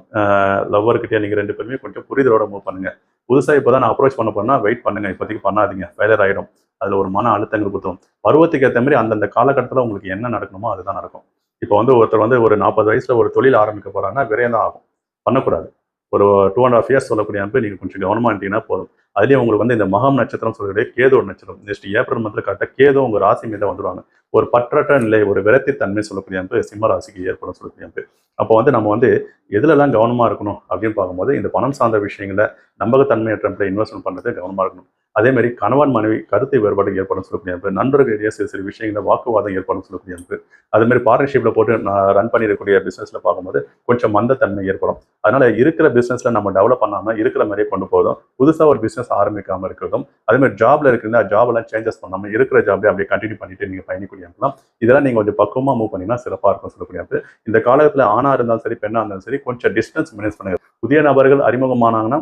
லவ்வர்கிட்டே நீங்கள் 2 பேருமே கொஞ்சம் புரிதலோட மூவ் பண்ணுங்கள். புதுசாக இப்போ தான் நான் அப்ரோச் பண்ண போனால் வெயிட் பண்ணுங்கள், இப்போதைக்கு பண்ணாதீங்க, ஃபெயிலியர் ஆகிடும். அதில் ஒரு மன அழுத்தங்கள் கொடுத்துரும். பருவத்துக்கு ஏற்ற மாதிரி அந்தந்த காலகட்டத்தில் உங்களுக்கு என்ன நடக்கணுமோ அதுதான் நடக்கும். இப்போ வந்து ஒருத்தர் வந்து ஒரு 40 வயசுல ஒரு தொழில் ஆரம்பிக்க போறாங்கன்னா விரையம் தான் ஆகும். பண்ணக்கூடாது. ஒரு 2.5 இயர்ஸ் சொல்லக்கூடிய அமைப்பு நீங்கள் கொஞ்சம் கவனமாக இருந்தீங்கன்னா போதும். அதுலேயும் உங்களுக்கு வந்து இந்த மகம் நட்சத்திரம் சொல்லக்கூடிய கேதோட நட்சத்திரம் நெக்ஸ்ட் ஏப்ரல் மந்த்ல கரெக்டாக கேதோ உங்கள் ராசி மீது வந்துடுவாங்க. ஒரு பற்றற்ற நிலை, ஒரு விரக்தி தன்மை சொல்லக்கூடிய அமைப்பு சிம்ம ராசிக்கு ஏற்படும் சொல்லக்கூடிய அமைப்பு. அப்போ வந்து நம்ம வந்து எதுலெல்லாம் கவனமாக இருக்கணும் அப்படின்னு பார்க்கும்போது இந்த பணம் சார்ந்த விஷயங்களை நம்பகத்தன்மையற்ற இன்வெஸ்ட்மெண்ட் பண்ணுறது கவனமாக இருக்கணும். அதே மாதிரி கணவன் மனைவி கருத்து வேறுபாடு ஏற்படும் சொல்லக்கூடிய அமைப்பு, நண்பர்கள் இடையே சில விஷயங்களை வாக்குவாதம் ஏற்படும் சொல்லக்கூடிய அமைப்பு. அதே மாதிரி பார்ட்னர்ஷிப்ல போட்டு நான் ரன் பண்ணிருக்கக்கூடிய பிசினஸ்ல பார்க்கும்போது கொஞ்சம் மந்தத்தன்மை ஏற்படும். அதனால இருக்கிற பிசினஸ்ல நம்ம டெவலப் பண்ணாம இருக்கிற மாதிரியே கொண்டு போதும். புதுசா ஒரு பிசினஸ் ஆரம்பிக்காம இருக்கிறதும், அதே மாதிரி ஜாப்ல இருக்கிறதா ஜாப் எல்லாம் சேஞ்சஸ் பண்ணாம இருக்கிற ஜாப்ல அப்படியே கண்டினியூ பண்ணிட்டு நீங்க பயணிக்கூடிய அமைக்கலாம். இதெல்லாம் நீங்க கொஞ்சம் பக்குவமா மூவ் பண்ணீங்கன்னா சிறப்பா இருக்கும் சொல்லக்கூடிய அமைப்பு. இந்த காலத்துல ஆணா இருந்தாலும் சரி, பெண்ணா இருந்தாலும் சரி, கொஞ்சம் டிஸ்டன்ஸ் மெயின்டைன் பண்ணுங்க. புதிய நபர்கள் அறிமுகமானாங்கன்னா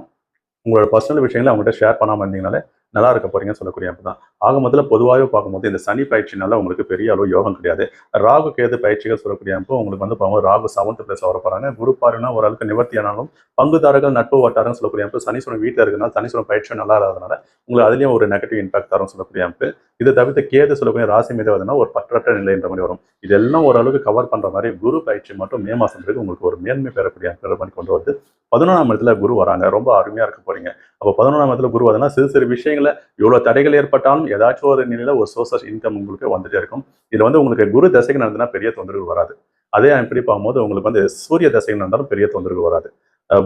உங்களோட பர்சனல் விஷயங்களை அவங்கள்ட்ட ஷேர் பண்ணாமல் இருந்தீங்கனாலே நல்லா இருக்க போறீங்கன்னு சொல்லக்கூடிய அமைப்பு தான். ஆக மொத்தத்துல பொதுவாகவே பார்க்கும்போது இந்த சனி பயிற்சினால உங்களுக்கு பெரிய அளவு யோகம் கிடையாது. ராகு கேது பயிற்சிகள் சொல்லக்கூடிய அமைப்பு உங்களுக்கு வந்து பார்க்கும்போது ராகு 7th பிளேஸ்ல வர போறாங்க. குரு பார்வைனா ஓரளவுக்கு நிவர்த்தியானாலும் பங்குதாரர்கள் நட்பு வட்டாரம் சொல்லக்கூடிய அமைப்பு சனீஸ்வரன் வீட்டில் இருக்கிறனால சனீஸ்வரன் பயிற்சி நல்லா இல்லாதனால உங்களுக்கு அதுலயும் ஒரு நெகட்டிவ் இம்பாக்ட் தரும் சொல்லக்கூடிய அமைப்பு. இதை தவிர்த்து கேது சொல்லக்கூடிய ராசி மீது வந்து ஒரு பற்றற்ற நிலைன்ற மாதிரி வரும். இதெல்லாம் ஓரளவுக்கு கவர் பண்ற மாதிரி குரு பயிற்சி மட்டும் மே மாசம் பிறகு உங்களுக்கு ஒரு மேன்மை பெறக்கூடிய மாதிரி கொண்டு வந்து 11ஆம் இடத்துல குரு வராங்க. ரொம்ப அருமையா இருக்க போறீங்க. அப்போ 11ஆம் இடத்துல குரு வரதுனா சிறு சிறு விஷயங்களை இவ்வளவு தடைகள் ஏற்பட்டாலும் ஏதாச்சும் ஒரு நிலையில ஒரு சோர்ஸ் ஆஃப் இன்கம் உங்களுக்கு வந்துட்டே இருக்கும். இது வந்து உங்களுக்கு குரு தசைக்கு நடந்ததுன்னா பெரிய தொந்தரவு வராது. அதே எப்படி பார்க்கும்போது உங்களுக்கு வந்து சூரிய தசைகள் நடந்தாலும் பெரிய தொந்தரவு வராது.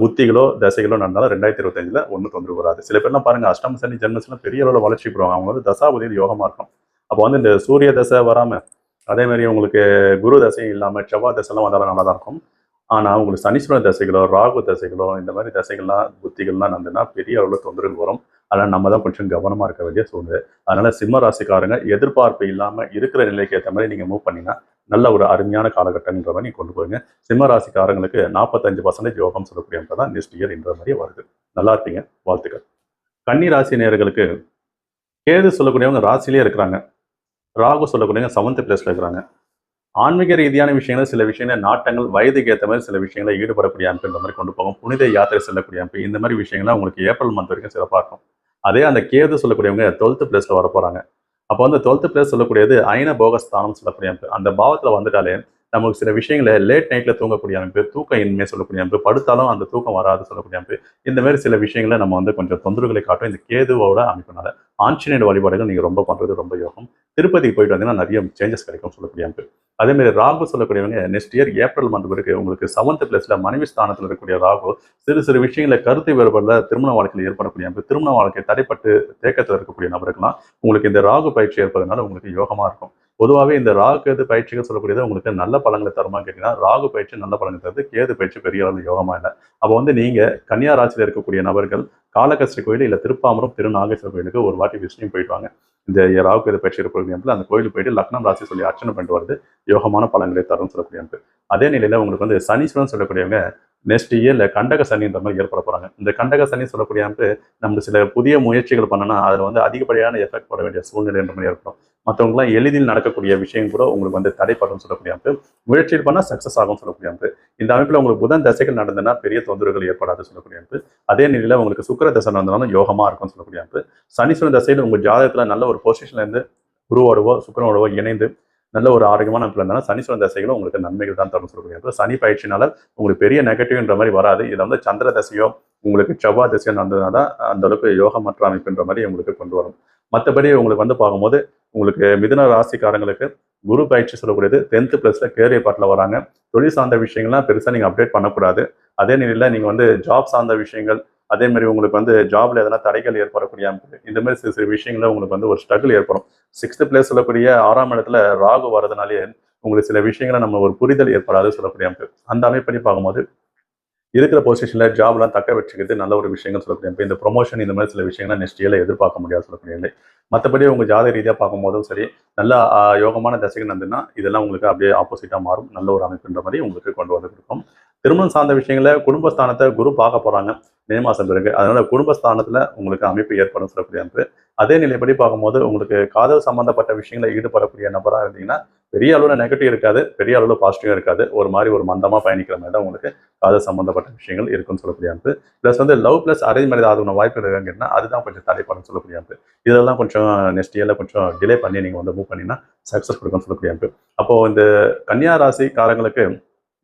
புத்திகளோ தசைகளோ நடந்தாலும் 2025ல ஒன்றும் தொந்தரவு வராது. சில பேர்லாம் பாருங்க அஷ்டம சனி ஜென்மத்துல பெரிய அளவில் வளர்ச்சி பெறுவாங்க. அவங்க வந்து தசாபதியில் யோகமா இருக்கும். அப்போ வந்து இந்த சூரிய தசை வராம அதே மாதிரி உங்களுக்கு குரு தசை இல்லாம செவ்வாய் தசைலாம் வந்தாலும் நல்லா தான் இருக்கும். ஆனா உங்களுக்கு சனீஸ்வரன் தசைகளோ ராகு தசைகளோ இந்த மாதிரி தசைகள்லாம் புத்திகள்லாம் நடந்ததுன்னா பெரிய அளவில் தொந்தரவு வரும். அதனால நம்ம தான் கொஞ்சம் கவனமா இருக்க வேண்டிய சூழ்நிலை. அதனால சிம்ம ராசிக்காரங்க எதிர்பார்ப்பு இல்லாம இருக்கிற நிலைக்கு ஏற்ற மாதிரி நீங்க மூவ் பண்ணீங்கன்னா நல்ல ஒரு அருமையான காலகட்டம்ன்ற மாதிரி நீங்க கொண்டு போவீங்க. சிம்ம ராசிக்காரங்களுக்கு 45% யோகம் சொல்லக்கூடிய தான் நெக்ஸ்ட் இயர் என்ற மாதிரி வருது. நல்லா இருப்பீங்க. வாழ்த்துக்கள். கன்னி ராசி நேயர்களுக்கு கேது சொல்லக்கூடியவங்க ராசிலேயே இருக்கிறாங்க. ராகு சொல்லக்கூடியவங்க 7th பிளேஸ்ல இருக்கிறாங்க. ஆன்மீக ரீதியான விஷயங்கள் சில விஷயங்கள் நாட்டங்கள் வயதுக்கு ஏற்ற மாதிரி சில விஷயங்களை ஈடுபடக்கூடிய அமைப்புன்ற மாதிரி கொண்டு போகும். புனித யாத்திரை செல்லக்கூடிய அமைப்பு இந்த மாதிரி விஷயங்கள்லாம் உங்களுக்கு ஏப்ரல் மந்த் வரைக்கும் சிறப்பாக இருக்கும். அதே அந்த கேது சொல்லக்கூடியவங்க 12th பிளேஸ்ல வர போறாங்க. அப்போ வந்து 12th பிளேஸ் சொல்லக்கூடியது அயன போகஸ்தானம் சொல்லக்கூடிய அமைப்பு. அந்த பாவத்தில் வந்துட்டாலே நமக்கு சில விஷயங்களை லேட் நைட்ல தூங்கக்கூடிய அமைப்பு, தூக்கம் இன்மை சொல்லக்கூடிய அமைப்பு, படுத்தாலும் அந்த தூக்கம் வராது சொல்லக்கூடிய அமைப்பு, இந்த மாதிரி சில விஷயங்களை நம்ம வந்து கொஞ்சம் தொந்தரவுகளை காட்டும் இந்த கேதுவோட அமைப்புனால. ஆஞ்சநேயர் வழிபாடுகள் நீங்க ரொம்ப பண்றது ரொம்ப யோகம். திருப்பதிக்கு போயிட்டு வந்தீங்கன்னா நிறைய சேஞ்சஸ் கிடைக்கும் சொல்லக்கூடிய அமைப்பு. அதே மாதிரி ராகு சொல்லக்கூடியவங்க நெக்ஸ்ட் இயர் ஏப்ரல் மந்த் வரைக்கும் உங்களுக்கு 7th பிளேஸ்ல மனைவி ஸ்தானத்தில் இருக்கக்கூடிய ராகு சிறு சிறு விஷயங்களை கருத்து வேறுபாடுல திருமண வாழ்க்கையில் ஏற்படக்கூடிய அமைப்பு, திருமண வாழ்க்கை தடைப்பட்டு தேக்கத்தில் இருக்கக்கூடிய நபருக்கெல்லாம் உங்களுக்கு இந்த ராகு பயிற்சி ஏற்பதனால உங்களுக்கு யோகமா இருக்கும். பொதுவாகவே இந்த ராகு கேது பயிற்சிகள் சொல்லக்கூடியது உங்களுக்கு நல்ல பலன்களை தருமா கேட்டீங்கன்னா ராகு பயிற்சி நல்ல பலன்களை தருது, கேது பயிற்சி பெரிய அளவில் யோகமா இல்லை. அப்போ வந்து நீங்க கன்னியா ராசியில் இருக்கக்கூடிய நபர்கள் காலகஸ்தி கோயில் இல்லை திருப்பாமரம் திருநாகேஸ்வரர் கோயிலுக்கு ஒரு வாட்டி விசிட்டிங் போயிட்டு வாங்க. இந்த ராகு கேது பயிற்சி இருக்கக்கூடிய அந்த கோயிலுக்கு போயிட்டு லக்னம் ராசி சொல்லி அர்ச்சனை பண்ணிட்டு வருது யோகமான பலன்களை தரும் சொல்லக்கூடிய. அதே நிலையில உங்களுக்கு வந்து சனீஸ்வரன் சொல்லக்கூடியவங்க நெக்ஸ்ட் இயர்ல கண்டக சனின்ற மாதிரி ஏற்பட போறாங்க. இந்த கண்டக சனி சொல்லக்கூடிய நம்ம சில புதிய முயற்சிகள் பண்ணனா அதுல வந்து அதிகப்படியான எஃபெக்ட் போட வேண்டிய சூழ்நிலை என்ற மாதிரி ஏற்படும். மற்றவங்களாம் எளிதில் நடக்கக்கூடிய விஷயம் கூட உங்களுக்கு வந்து தடைப்படும் சொல்லக்கூடிய அமைப்பு, முயற்சியில் பண்ணால் சக்சஸ் ஆகும் சொல்லக்கூடிய அமைப்பு. இந்த அமைப்பில் உங்களுக்கு புதன் தசைகள் நடந்ததுன்னா பெரிய தொந்தரவுகள் ஏற்படாது சொல்லக்கூடிய அமைப்பு. அதே நிலையில் உங்களுக்கு சுக்கிர தசை நடந்தாலும் யோகமா இருக்கும் சொல்லக்கூடிய அமைப்பு. சனீஸ்வரன் தசையில் உங்கள் ஜாதகத்தில் நல்ல ஒரு பொசிஷன்ல இருந்து குருவோடவோ சுக்கிரனோடவோ இணைந்து நல்ல ஒரு ஆரோக்கியமான அமைப்பில் இருந்தாலும் சனீஸ்வரன் தசைகளும் உங்களுக்கு நன்மைகள் தான் தரும் சொல்லக்கூடிய அமைப்பு. சனி பயிற்சினால உங்களுக்கு பெரிய நெகட்டிவ்ன்ற மாதிரி வராது. இதில் வந்து சந்திர தசையோ உங்களுக்கு செவ்வாய் தசையோ நடந்ததுனா தான் அந்த அளவுக்கு யோகமற்ற அமைப்புன்ற மாதிரி உங்களுக்கு கொண்டு வரும். மற்றபடி உங்களுக்கு வந்து பார்க்கும்போது உங்களுக்கு மிதுன ராசிக்காரங்களுக்கு குரு பயிற்சி சொல்லக்கூடியது 10th பிளஸ்ல கேரியர் பார்ட்டில் வராங்க. தொழில் சார்ந்த விஷயங்கள்லாம் பெருசாக நீங்கள் அப்டேட் பண்ணக்கூடாது. அதே நிலையில் நீங்கள் வந்து ஜாப் சார்ந்த விஷயங்கள் அதே மாதிரி உங்களுக்கு வந்து ஜாப்ல எதனா தடைகள் ஏற்படக்கூடிய இந்த மாதிரி சிறு சிறு விஷயங்கள உங்களுக்கு வந்து ஒரு ஸ்ட்ரகிள் ஏற்படும். 6th பிளேஸ் சொல்லக்கூடிய 6ஆம் இடத்துல ராகு வரதுனாலே உங்களுக்கு சில விஷயங்களை நம்ம ஒரு புரிதல் ஏற்படாது சொல்லக்கூடிய அமைப்பு. அந்த அமைப்படி பார்க்கும்போது இருக்கிற பொசிஷன்ல ஜாப்லாம் தக்க வச்சுக்கிறது நல்ல ஒரு விஷயங்கள் சொல்லக்கூடிய இந்த ப்ரொமோஷன் இந்த மாதிரி சில விஷயங்கள்லாம் நெக்ஸ்ட் இயர்ல எதிர்பார்க்க முடியாது சொல்லக்கூடிய இல்லை. மற்றபடி உங்க ஜாத ரீதியாக பார்க்கும்போதும் சரி நல்ல யோகமான தசைகள் நடந்துன்னா இதெல்லாம் உங்களுக்கு அப்படியே ஆப்போசிட்டா மாறும். நல்ல ஒரு அமைப்புன்ற மாதிரி உங்களுக்கு கொண்டு வந்து கொடுக்கும். திருமணம் சார்ந்த விஷயங்கள குடும்பஸ்தானத்தை குரு பார்க்க போறாங்க மே மாசம் பிறகு. அதனால குடும்பஸ்தானத்துல உங்களுக்கு அமைப்பு ஏற்படும் சொல்லக்கூடிய அமைப்பு. அதே நிலைப்படி பார்க்கும்போது உங்களுக்கு காதல் சம்பந்தப்பட்ட விஷயங்களை ஈடுபடக்கூடிய நபராக இருந்தீங்கன்னா பெரிய அளவில் நெகட்டிவ் இருக்காது, பெரிய அளவில் பாசிட்டிவ் இருக்காது. ஒரு மாதிரி ஒரு மந்தமா பயணிக்கிற மாதிரி தான் உங்களுக்கு காதல் சம்பந்தப்பட்ட விஷயங்கள் இருக்குன்னு சொல்லக்கூடிய அமைப்பு. பிளஸ் வந்து லவ் பிளஸ் அரேஞ்ச் மேரேஜ் ஆகுன வாய்ப்பு இருக்காங்கன்னா அதுதான் கொஞ்சம் தடைப்படும் சொல்லக்கூடிய அமைப்பு. இதெல்லாம் கொஞ்சம் நெக்ஸ்ட் இயர்ல கொஞ்சம் டிலே பண்ணி நீங்க வந்து மூவ் பண்ணீங்கன்னா சக்சஸ் கொடுக்கும்னு சொல்லக்கூடிய அமைப்பு. அப்போ இந்த கன்னியா ராசிக்காரங்களுக்கு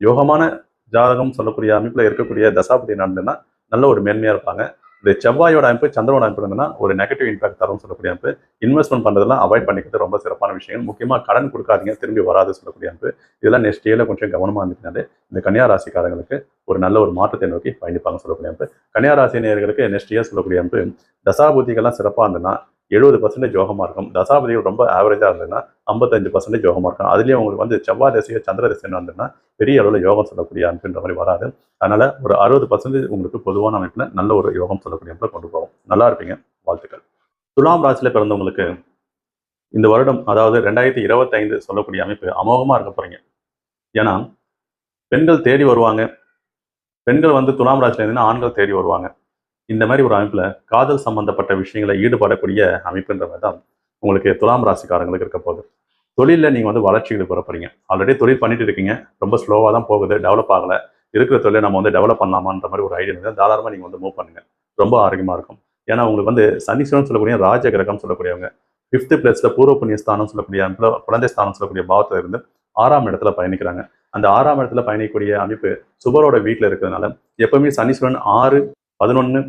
யோகமான ஜாதகம் சொல்லக்கூடிய அமைப்புல இருக்கக்கூடிய தசாபதி நடந்ததுன்னா நல்ல ஒரு மேன்மையா இருப்பாங்க. இந்த செவ்வாயோட அமைப்பு சந்திரனோட அமைப்பு இருந்ததுன்னா ஒரு நெகட்டிவ் இம்பாக்ட் தரும் சொல்லக்கூடிய அமைப்பு. இன்வெஸ்ட்மெண்ட் பண்றதெல்லாம் அவாய்ட் பண்ணிக்கிறது ரொம்ப சிறப்பான விஷயங்கள். முக்கியமா கடன் கொடுக்காதீங்க, திரும்பி வராது சொல்லக்கூடிய அமைப்பு. இதெல்லாம் நெக்ஸ்ட் இயர்ல கொஞ்சம் கவனமா இருந்துச்சுனாலே இந்த கன்னியா ராசிக்காரங்களுக்கு ஒரு நல்ல ஒரு மாற்றத்தை நோக்கி பயணிப்பாங்க சொல்லக்கூடிய அமைப்பு. கன்னியா ராசி நேயர்களுக்கு நெக்ஸ்ட் இயர் சொல்லக்கூடிய அமைப்பு தசாபுத்திகள்லாம் சிறப்பாக இருந்ததுன்னா 70% யோகமா இருக்கும். தசாபதிகள் ரொம்ப ஆவரேஜா இருந்ததுன்னா 55% யோகமா இருக்கும். அதுலயும் உங்களுக்கு வந்து செவ்வாய் தசையோ சந்திர தசையோ இருந்ததுன்னா பெரிய அளவில் யோகம் சொல்லக்கூடிய அமைப்புன்ற மாதிரி வராது. அதனால ஒரு 60% உங்களுக்கு பொதுவான அமைப்புல நல்ல ஒரு யோகம் சொல்லக்கூடிய அமைப்புல கொண்டு போகும். நல்லா இருப்பீங்க. வாழ்த்துக்கள். துலாம் ராசியில பிறந்தவங்களுக்கு இந்த வருடம் அதாவது 2025 சொல்லக்கூடிய அமைப்பு அமோகமா இருக்க போறீங்க. ஏன்னா பெண்கள் தேடி வருவாங்க. பெண்கள் வந்து துலாம் ராசியில இருந்தீங்கன்னா ஆண்கள் தேடி வருவாங்க. இந்த மாதிரி ஒரு அமைப்புல காதல் சம்பந்தப்பட்ட விஷயங்களை ஈடுபடக்கூடிய அமைப்புன்ற மாதிரி தான் உங்களுக்கு துலாம் ராசிக்காரங்களுக்கு இருக்க போகுது. தொழிலில் நீங்கள் வந்து வளர்ச்சிகளுக்கு வர போறீங்க. ஆல்ரெடி தொழில் பண்ணிட்டு இருக்கீங்க, ரொம்ப ஸ்லோவாக தான் போகுது, டெவலப் ஆகலை. இருக்கிற தொழிலை நம்ம வந்து டெவலப் பண்ணலாமான்ற மாதிரி ஒரு ஐடியா இருந்தால் தாராளமாக நீங்கள் வந்து மூவ் பண்ணுங்க. ரொம்ப ஆரோக்கியமாக இருக்கும். ஏன்னா உங்களுக்கு வந்து சனீஸ்வரன் சொல்லக்கூடிய ராஜ கிரகம் சொல்லக்கூடியவங்க 5th பிளேஸ்ல பூர்வ புண்ணிய ஸ்தானம் சொல்லக்கூடிய அமைப்புல குழந்தை ஸ்தானம் சொல்லக்கூடிய பாவத்தில் இருந்து 6ஆம் இடத்துல பயணிக்கிறாங்க. அந்த 6ஆம் இடத்துல பயணிக்கக்கூடிய அமைப்பு சுபரோட வீட்டில் இருக்கிறதுனால எப்பவுமே சனீஸ்வரன் 6, 11,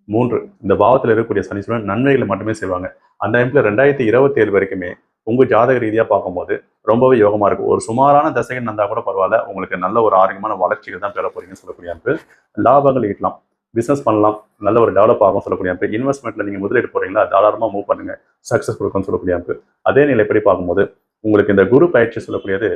3 இந்த பாவத்தில் இருக்கக்கூடிய சனீஸ்வரன் நன்மைகளை மட்டுமே செய்வாங்க. அந்த அமைப்புல 2027 வரைக்குமே உங்க ஜாதக ரீதியா பார்க்கும்போது ரொம்பவே யோகமா இருக்கும். ஒரு சுமாரான தசைகள் நடந்தா கூட பரவாயில்ல, உங்களுக்கு நல்ல ஒரு ஆரோக்கியமான வளர்ச்சிகள் தான் பெற போறீங்கன்னு சொல்லக்கூடிய அமைப்பு. லாபங்கள் ஈட்டலாம், பிசினஸ் பண்ணலாம், நல்ல ஒரு டெவலப் ஆகும் சொல்லக்கூடிய அமைப்பு. இன்வெஸ்ட்மெண்ட்ல நீங்க முதலீடு போறீங்களா, தாராளமா மூவ் பண்ணுங்க, சக்சஸ் கொடுக்கும்னு சொல்லக்கூடிய அமைப்பு. அதே நிலைப்படி பார்க்கும்போது உங்களுக்கு இந்த குரு பயிற்சி சொல்லக்கூடியது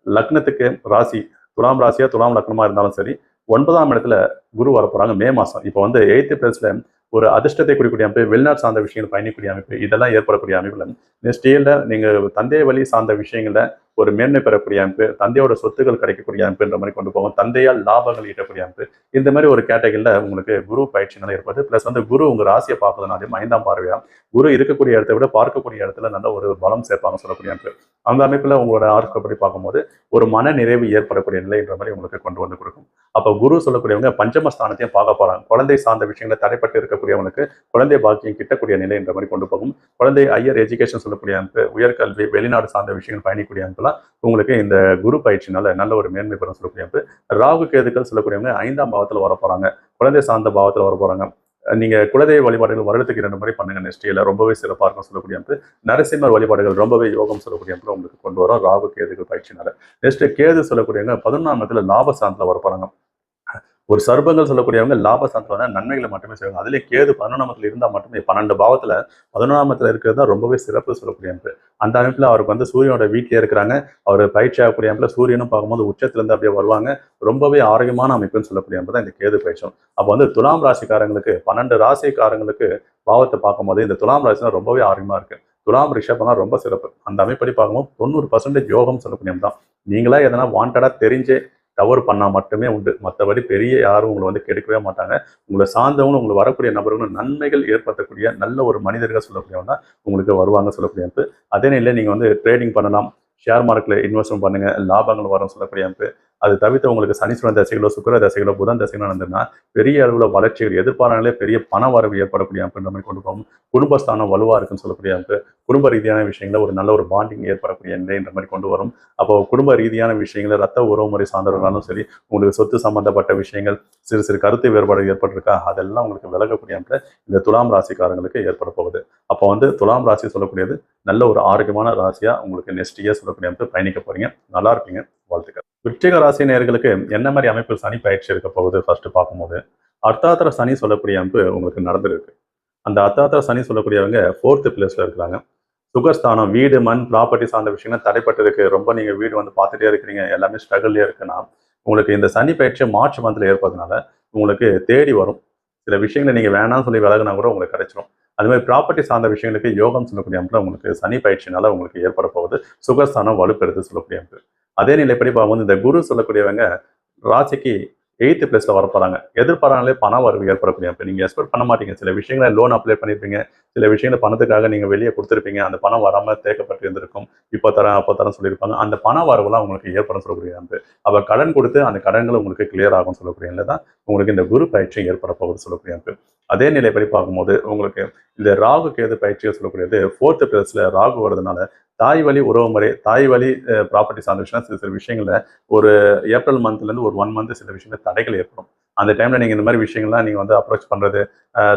லக்னத்துக்கு ராசி துலாம் ராசியா துலாம் லக்னமா இருந்தாலும் சரி 9ஆம் இடத்துல குரு வரப்போறாங்க மே மாசம். இப்போ வந்து 8th பிளேஸ்ல ஒரு அதிர்ஷ்டத்தை குறிக்கூடிய அமைப்பு, வெளிநாடு சார்ந்த விஷயங்கள் பயணிக்கூடிய அமைப்பு, இதெல்லாம் ஏற்படக்கூடிய அமைப்புல நெக்ஸ்ட் இயர்ல நீங்க தந்தை வழி சார்ந்த விஷயங்கள்ல ஒரு மேன்மை பெறக்கூடிய அமைப்பு, தந்தையோட சொத்துக்கள் கிடைக்கக்கூடிய அமைப்புன்ற மாதிரி கொண்டு போகும், தந்தையால் லாபங்கள் ஈட்டக்கூடிய அமைப்பு. இந்த மாதிரி ஒரு கேட்டகரியில உங்களுக்கு குரு பயிற்சினால ஏற்படுது. பிளஸ் வந்து குரு உங்க ராசியை பார்ப்பதனாலையும் 5ஆம் பார்வையா குரு இருக்கக்கூடிய இடத்தை விட பார்க்கக்கூடிய இடத்துல நல்ல ஒரு பலம் சேர்ப்பாங்க சொல்லக்கூடிய அமைப்பு. அந்த அமைப்புல உங்களோட ஆர்க்கப்படி பார்க்கும்போது ஒரு மன நிறைவு ஏற்படக்கூடிய நிலைன்ற மாதிரி உங்களுக்கு கொண்டு வந்து கொடுக்கும். அப்போ குரு சொல்லக்கூடியவங்க பஞ்சமஸ்தானத்தையும் பார்க்க போறாங்க. குழந்தை சார்ந்த விஷயங்களை தடைப்பட்டு இருக்கக்கூடியவனுக்கு குழந்தை பாக்கியம் கிட்டக்கூடிய நிலைன்ற மாதிரி கொண்டு போகும். குழந்தை ஹையர் எஜுகேஷன் சொல்லக்கூடிய அமைப்பு, உயர்கல்வி, வெளிநாடு சார்ந்த விஷயங்கள் பயணிக்கூடிய அமைப்புலாம் உங்களுக்கு இந்த குரு பயிற்சினால நல்ல ஒரு மேன்மை பெறும் சொல்லக்கூடிய அமைப்பு. ராகு கேதுக்கள் சொல்லக்கூடியவங்க 5ஆம் பாவத்தில் வர போறாங்க, குழந்தை சார்ந்த பாவத்தில் வர போறாங்க. நீங்க குலதெய்வ வழிபாடுகள் வருடத்துக்கு 2 முறை பண்ணுங்க. நெக்ஸ்ட் இயர்ல ரொம்பவே சிறப்பாக இருக்கும் சொல்லக்கூடிய அமைப்பு. நரசிம்மர் வழிபாடுகள் ரொம்பவே யோகம் சொல்லக்கூடிய அமைப்பு உங்களுக்கு கொண்டு வரும் ராகு கேதுகள் பயிற்சினால. நெக்ஸ்ட் கேது சொல்லக்கூடியவங்க 11ஆம் இடத்துல லாப ஸ்தானத்துல வர போறாங்க. ஒரு சர்பங்கள் சொல்லக்கூடியவங்க லாபஸ்தானத்துல நன்மைகளை மட்டுமே செய்வாங்க. அதுலேயே கேது 11ஆம் இருந்தால் மட்டுமே 12 பாவத்துல 11ஆம் இருக்கிறது தான் ரொம்பவே சிறப்பு சொல்லக்கூடிய அமைப்பு. அந்த அமைப்புல அவருக்கு வந்து சூரியனோட வீட்டிலே இருக்கிறாங்க. அவர் பயிற்சி ஆகக்கூடிய அமைப்புல சூரியனும் பார்க்கும்போது உச்சத்திலிருந்து அப்படியே வருவாங்க. ரொம்பவே ஆரோக்கியமான அமைப்புன்னு சொல்லக்கூடிய அமைப்பு தான் இந்த கேது பயிற்சியும். அப்போ வந்து துலாம் ராசிக்காரங்களுக்கு 12 ராசிக்காரங்களுக்கு பாவத்தை பார்க்கும்போது இந்த துலாம் ராசி ரொம்பவே ஆரோக்கியமா இருக்கு. துலாம் ரிஷபம்லாம் ரொம்ப சிறப்பு. அந்த அமைப்படி பார்க்கும்போது 90% யோகம் சொல்லக்கூடிய தான். நீங்களா எதனா வாண்டடா தெரிஞ்சே தவறு பண்ணால் மட்டுமே உண்டு. மற்றபடி பெரிய யாரும் உங்களை வந்து கெடுக்கவே மாட்டாங்க. உங்களை சார்ந்தவங்களும் உங்களுக்கு வரக்கூடிய நபர்களும் நன்மைகள் ஏற்படுத்தக்கூடிய நல்ல ஒரு மனிதர்கள் சொல்லக்கூடியவங்க தான் உங்களுக்கு வருவாங்க சொல்லக்கூடிய அமைப்பு. அதே நிலையில் நீங்கள் வந்து ட்ரேடிங் பண்ணலாம், ஷேர் மார்க்கெட்டில் இன்வெஸ்ட்மெண்ட் பண்ணுங்க, லாபங்கள் வரும் சொல்லக்கூடிய அமைப்பு. அது தவிர்த்து உங்களுக்கு சனீஸ்வரன் தசைகளோ சுக்கிர தசைகளோ புதன் தசைகளோ நடந்ததுன்னா பெரிய அளவில் வளர்ச்சிகள் எதிர்பாராமலே பெரிய பண வரவு ஏற்படக்கூடிய அமைப்புன்ற மாதிரி கொண்டு போகும். குடும்பஸ்தானம் வலுவாக இருக்குன்னு சொல்லக்கூடிய அமைப்பு. குடும்ப ரீதியான விஷயங்கள ஒரு நல்ல ஒரு பாண்டிங் ஏற்படக்கூடிய நிலைன்ற மாதிரி கொண்டு வரும். அப்போ குடும்ப ரீதியான விஷயங்கள் ரத்த உறவுமுறை சார்ந்தவர்களாலும் சரி, உங்களுக்கு சொத்து சம்பந்தப்பட்ட விஷயங்கள் சிறு சிறு கருத்து வேறுபாடு ஏற்பட்டிருக்கா அதெல்லாம் உங்களுக்கு விலகக்கூடிய அமைப்புல இந்த துலாம் ராசிக்காரங்களுக்கு ஏற்பட போகுது. அப்போ வந்து துலாம் ராசி சொல்லக்கூடியது நல்ல ஒரு ஆரோக்கியமான ராசியா உங்களுக்கு நெக்ஸ்ட் இயர் சொல்லக்கூடிய அமைப்பு பயணிக்க போறீங்க. நல்லா இருப்பீங்க. வாழ்த்துக்கள். விருச்சிக ராசி நேயர்களுக்கு என்ன மாதிரி அமைப்பு சனி பயிற்சி இருக்க போகுது ஃபர்ஸ்ட் பார்க்கும்போது அர்த்தாத்திர சனி சொல்லக்கூடிய அமைப்பு உங்களுக்கு நடந்திருக்கு. அந்த அர்த்தாத்திர சனி சொல்லக்கூடியவங்க 4th பிளேஸ்ல இருக்கிறாங்க. சுகஸ்தானம், வீடு, மண், ப்ராப்பர்ட்டி சார்ந்த விஷயங்கள் தடைப்பட்டு இருக்கு. ரொம்ப நீங்க வீடு வந்து பார்த்துட்டே இருக்கிறீங்க, எல்லாமே ஸ்ட்ரகிள்லேயே இருக்குன்னா உங்களுக்கு இந்த சனி பயிற்சி மார்ச் மந்த்ல ஏற்படுறதுனால உங்களுக்கு தேடி வரும். சில விஷயங்களை நீங்க வேணாம்னு சொல்லி விலகுனா கூட உங்களுக்கு கிடைச்சிடும். அது மாதிரி ப்ராப்பர்ட்டி சார்ந்த விஷயங்களுக்கு யோகம் சொல்லக்கூடிய அமைப்புல உங்களுக்கு சனி பயிற்சினால உங்களுக்கு ஏற்பட போகுது. சுகஸ்தானம் வலுப்பெறுது சொல்லக்கூடிய அமைப்பு. அதே நிலைப்படி பார்க்கும்போது இந்த குரு சொல்லக்கூடியவங்க ராசிக்கு 8th பிளேஸ்ல வர போறாங்க. எதிர்பாராமலே பண வரவு ஏற்படக்கூடிய அமைப்பு. நீங்க எக்ஸ்பெக்ட் பண்ண மாட்டீங்க. சில விஷயங்களை லோன் அப்ளை பண்ணிருப்பீங்க, சில விஷயங்களை பணத்துக்காக நீங்க வெளியே கொடுத்துருப்பீங்க, அந்த பணம் வராம தேக்கப்பட்டு இருந்திருக்கும். இப்போ தரேன் அப்போ தரேன் சொல்லியிருப்பாங்க. அந்த பண வரவுலாம் உங்களுக்கு ஏற்படும் சொல்லக்கூடிய அமைப்பு. அப்ப கடன் கொடுத்து அந்த கடன்கள் உங்களுக்கு கிளியர் ஆகும் சொல்லக்கூடிய நிலை தான் உங்களுக்கு இந்த குரு பயிற்சி ஏற்பட போகுது சொல்லக்கூடிய அமைப்பு. அதே நிலைப்படி பார்க்கும்போது உங்களுக்கு இந்த ராகு கேது பயிற்சியை சொல்லக்கூடியது 4th பிளேஸ்ல ராகு வருதுனால தாய் வழி உறவு முறை, தாய் வழி ப்ராப்பர்ட்டி சார்ந்த விஷயம் சில சில விஷயங்கள்ல ஒரு ஏப்ரல் மந்த்லேருந்து ஒரு 1 மந்த் சில விஷயங்கள் தடைகள் ஏற்படும். அந்த டைம்ல நீங்க இந்த மாதிரி விஷயங்கள்லாம் நீங்க வந்து அப்ரோச் பண்றது,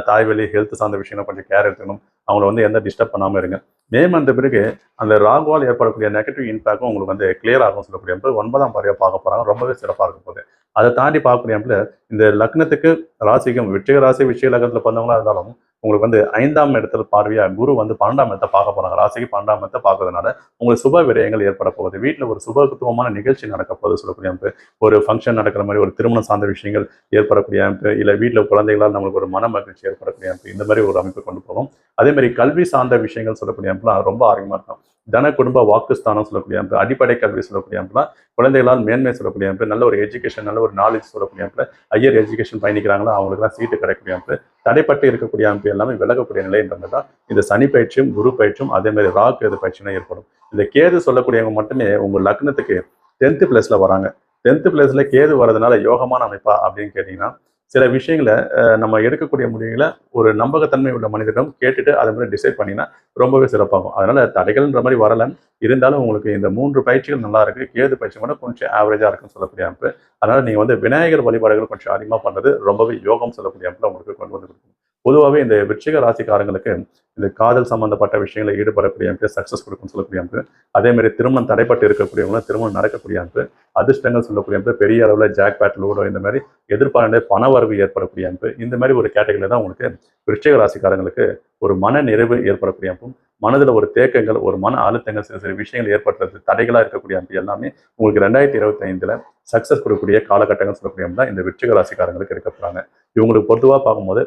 தாய் வழி ஹெல்த் சார்ந்த விஷயங்களை கொஞ்சம் கேர் எடுத்துக்கணும். அவங்கள வந்து எந்த டிஸ்டர்ப் பண்ணாம இருங்க. மே மந்த் பிறகு அந்த ராகுவால் ஏற்படக்கூடிய நெகட்டிவ் இம்பாக்டும் உங்களுக்கு வந்து கிளியர் ஆகும் சொல்லக்கூடிய 9ஆம் பார்வையா பார்க்க போறாங்க. ரொம்பவே சிறப்பாக இருக்கும் போது அதை தாண்டி பார்க்கக்கூடிய இந்த லக்னத்துக்கு ராசிக்கும் விருச்சிக ராசி விருச்சிக லக்னத்துல பிறந்தவங்களா இருந்தாலும் உங்களுக்கு வந்து 5ஆம் இடத்துல பார்வையா குரு வந்து 12ஆம் இடத்தை பார்க்க போறாங்க. ராசிக்கு 12ஆம் இடத்தை பார்க்கறதுனால உங்களுக்கு சுப விரயங்கள் ஏற்பட போகுது. வீட்டில் ஒரு சுபத்துவமான நிகழ்ச்சி நடக்க போகுது சொல்லக்கூடிய அமைப்பு. ஒரு ஃபங்க்ஷன் நடக்கிற மாதிரி ஒரு திருமணம் சார்ந்த விஷயங்கள் ஏற்படக்கூடிய அமைப்பு, இல்லை வீட்டில் குழந்தைகளால் நம்மளுக்கு ஒரு மன மகிழ்ச்சி ஏற்படக்கூடிய அமைப்பு, இந்த மாதிரி ஒரு அமைப்பு கொண்டு போகும். அதே மாதிரி கல்வி சார்ந்த விஷயங்கள் சொல்லக்கூடிய அமைப்புலாம் ரொம்ப ஆரோக்கியமா இருக்கும். தன குடும்ப வாக்குஸ்தானம் சொல்லக்கூடிய அமைப்பு, அடிப்படை கல்வி சொல்லக்கூடிய அமைப்புலாம் குழந்தைகளால் மேன்மை சொல்லக்கூடிய அமைப்பு, நல்ல ஒரு எஜுகேஷன், நல்ல ஒரு நாலேஜ் சொல்லக்கூடிய அமைப்பு, ஹையர் எஜுகேஷன் பயணிக்கிறாங்களோ அவங்களுக்குலாம் சீட்டு கிடைக்கக்கூடிய அமைப்பு, தடைப்பட்டு இருக்கக்கூடிய அமைப்பு எல்லாமே விலகக்கூடிய நிலைன்றது தான் இந்த சனி பயிற்சியும் குரு பயிற்சியும் அதே மாதிரி ராகு கேது பயிற்சியும் ஏற்படும். இந்த கேது சொல்லக்கூடியவங்க மட்டுமே உங்க லக்னத்துக்கு 10th பிளேஸ்ல வராங்க. 10th பிளேஸ்ல கேது வர்றதுனால யோகமான அமைப்பா அப்படின்னு கேட்டீங்கன்னா, சில விஷயங்களை நம்ம எடுக்கக்கூடிய முடிவுகளை ஒரு நம்பகத்தன்மை உள்ள மனிதரிடம் கேட்டுட்டு அதை மாதிரி டிசைட் பண்ணிங்கன்னா ரொம்பவே சிறப்பாகும். அதனால தடைகள்ன்ற மாதிரி வரல, இருந்தாலும் உங்களுக்கு இந்த 3 பயிற்சிகள் நல்லா இருக்கு. கேது பயிற்சி கூட கொஞ்சம் ஆவரேஜா இருக்குன்னு சொல்லக்கூடிய அமைப்பு. அதனால நீங்க வந்து விநாயகர் வழிபாடுகள் கொஞ்சம் அதிகமா பண்றது ரொம்பவே யோகம் சொல்லக்கூடிய அமைப்புல உங்களுக்கு கொண்டு வந்து கொடுக்கும். பொதுவாகவே இந்த விருச்சிக ராசிக்காரங்களுக்கு இந்த காதல் சம்பந்தப்பட்ட விஷயங்களை ஈடுபடக்கூடிய அமைப்பு, சக்சஸ் கொடுக்கும்னு சொல்லக்கூடிய அமைப்பு, அதே மாதிரி திருமணம் தடைப்பட்டு இருக்கக்கூடியவங்களும் திருமணம் நடக்கக்கூடிய அமைப்பு, அதிர்ஷ்டங்கள் சொல்லக்கூடிய அமைப்பு, பெரிய அளவில் ஜாக்பேட், லூடோ இந்த மாதிரி எதிர்பார்த்த பண வரவு ஏற்படக்கூடிய அமைப்பு, இந்த மாதிரி ஒரு கேட்டகரியில தான் உங்களுக்கு விருச்சிக ராசிக்காரங்களுக்கு ஒரு மன நிறைவு ஏற்படக்கூடிய அமைப்பும், மனதில் ஒரு தேக்கங்கள், ஒரு மன அழுத்தங்கள், சில சில விஷயங்கள் ஏற்படுறது தடைகளாக இருக்கக்கூடிய அமைப்பு எல்லாமே உங்களுக்கு 2025 சக்சஸ் கொடுக்கக்கூடிய காலகட்டங்கள் சொல்லக்கூடிய அமைப்பு தான் இந்த விருச்சிக ராசிக்காரங்களுக்கு இருக்க போறாங்க. இவங்களுக்கு பொதுவாக பார்க்கும்போது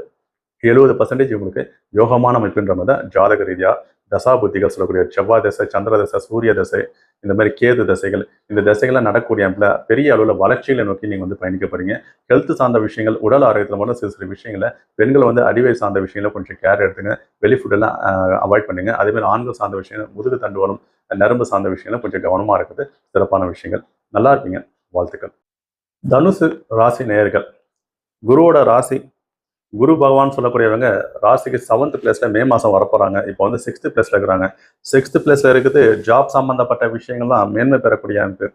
70% இவங்களுக்கு யோகமான அமைப்புன்ற மாதிரி தான் ஜாதக ரீதியா தசா புத்திகள் சொல்லக்கூடிய செவ்வாய் தசை, சந்திர தசை, சூரிய தசை, இந்த மாதிரி கேது தசைகள், இந்த தசைகள்லாம் நடக்கக்கூடிய அமைப்புல பெரிய அளவில் வளர்ச்சிகளை நோக்கி நீங்க வந்து பயணிக்க போறீங்க. ஹெல்த் சார்ந்த விஷயங்கள், உடல் ஆரோக்கியத்தில் மட்டும் சில சில விஷயங்களை பெண்கள் வந்து அடிவயர் சார்ந்த விஷயங்களை கொஞ்சம் கேர் எடுத்துங்க. வெளி ஃபுட்டெல்லாம் அவாய்ட் பண்ணுங்க. அதே மாதிரி ஆண்கள் சார்ந்த விஷயங்கள், முதுகு தண்டுவலம், நரம்பு சார்ந்த விஷயங்களும் கொஞ்சம் கவனமா இருக்குது சிறப்பான விஷயங்கள். நல்லா இருப்பீங்க. வாழ்த்துக்கள். தனுசு ராசி நேயர்கள், குருவோட ராசி, குரு பகவான் சொல்லக்கூடியவங்க ராசிக்கு 7th பிளேஸ்ல மே மாசம் வரப்போறாங்க. இப்போ வந்து 6th பிளேஸ்ல இருக்கிறாங்க. 6th பிளேஸ்ல இருக்குது. ஜாப் சம்பந்தப்பட்ட விஷயங்கள்லாம் மேன்மை பெறக்கூடிய அமைப்பு,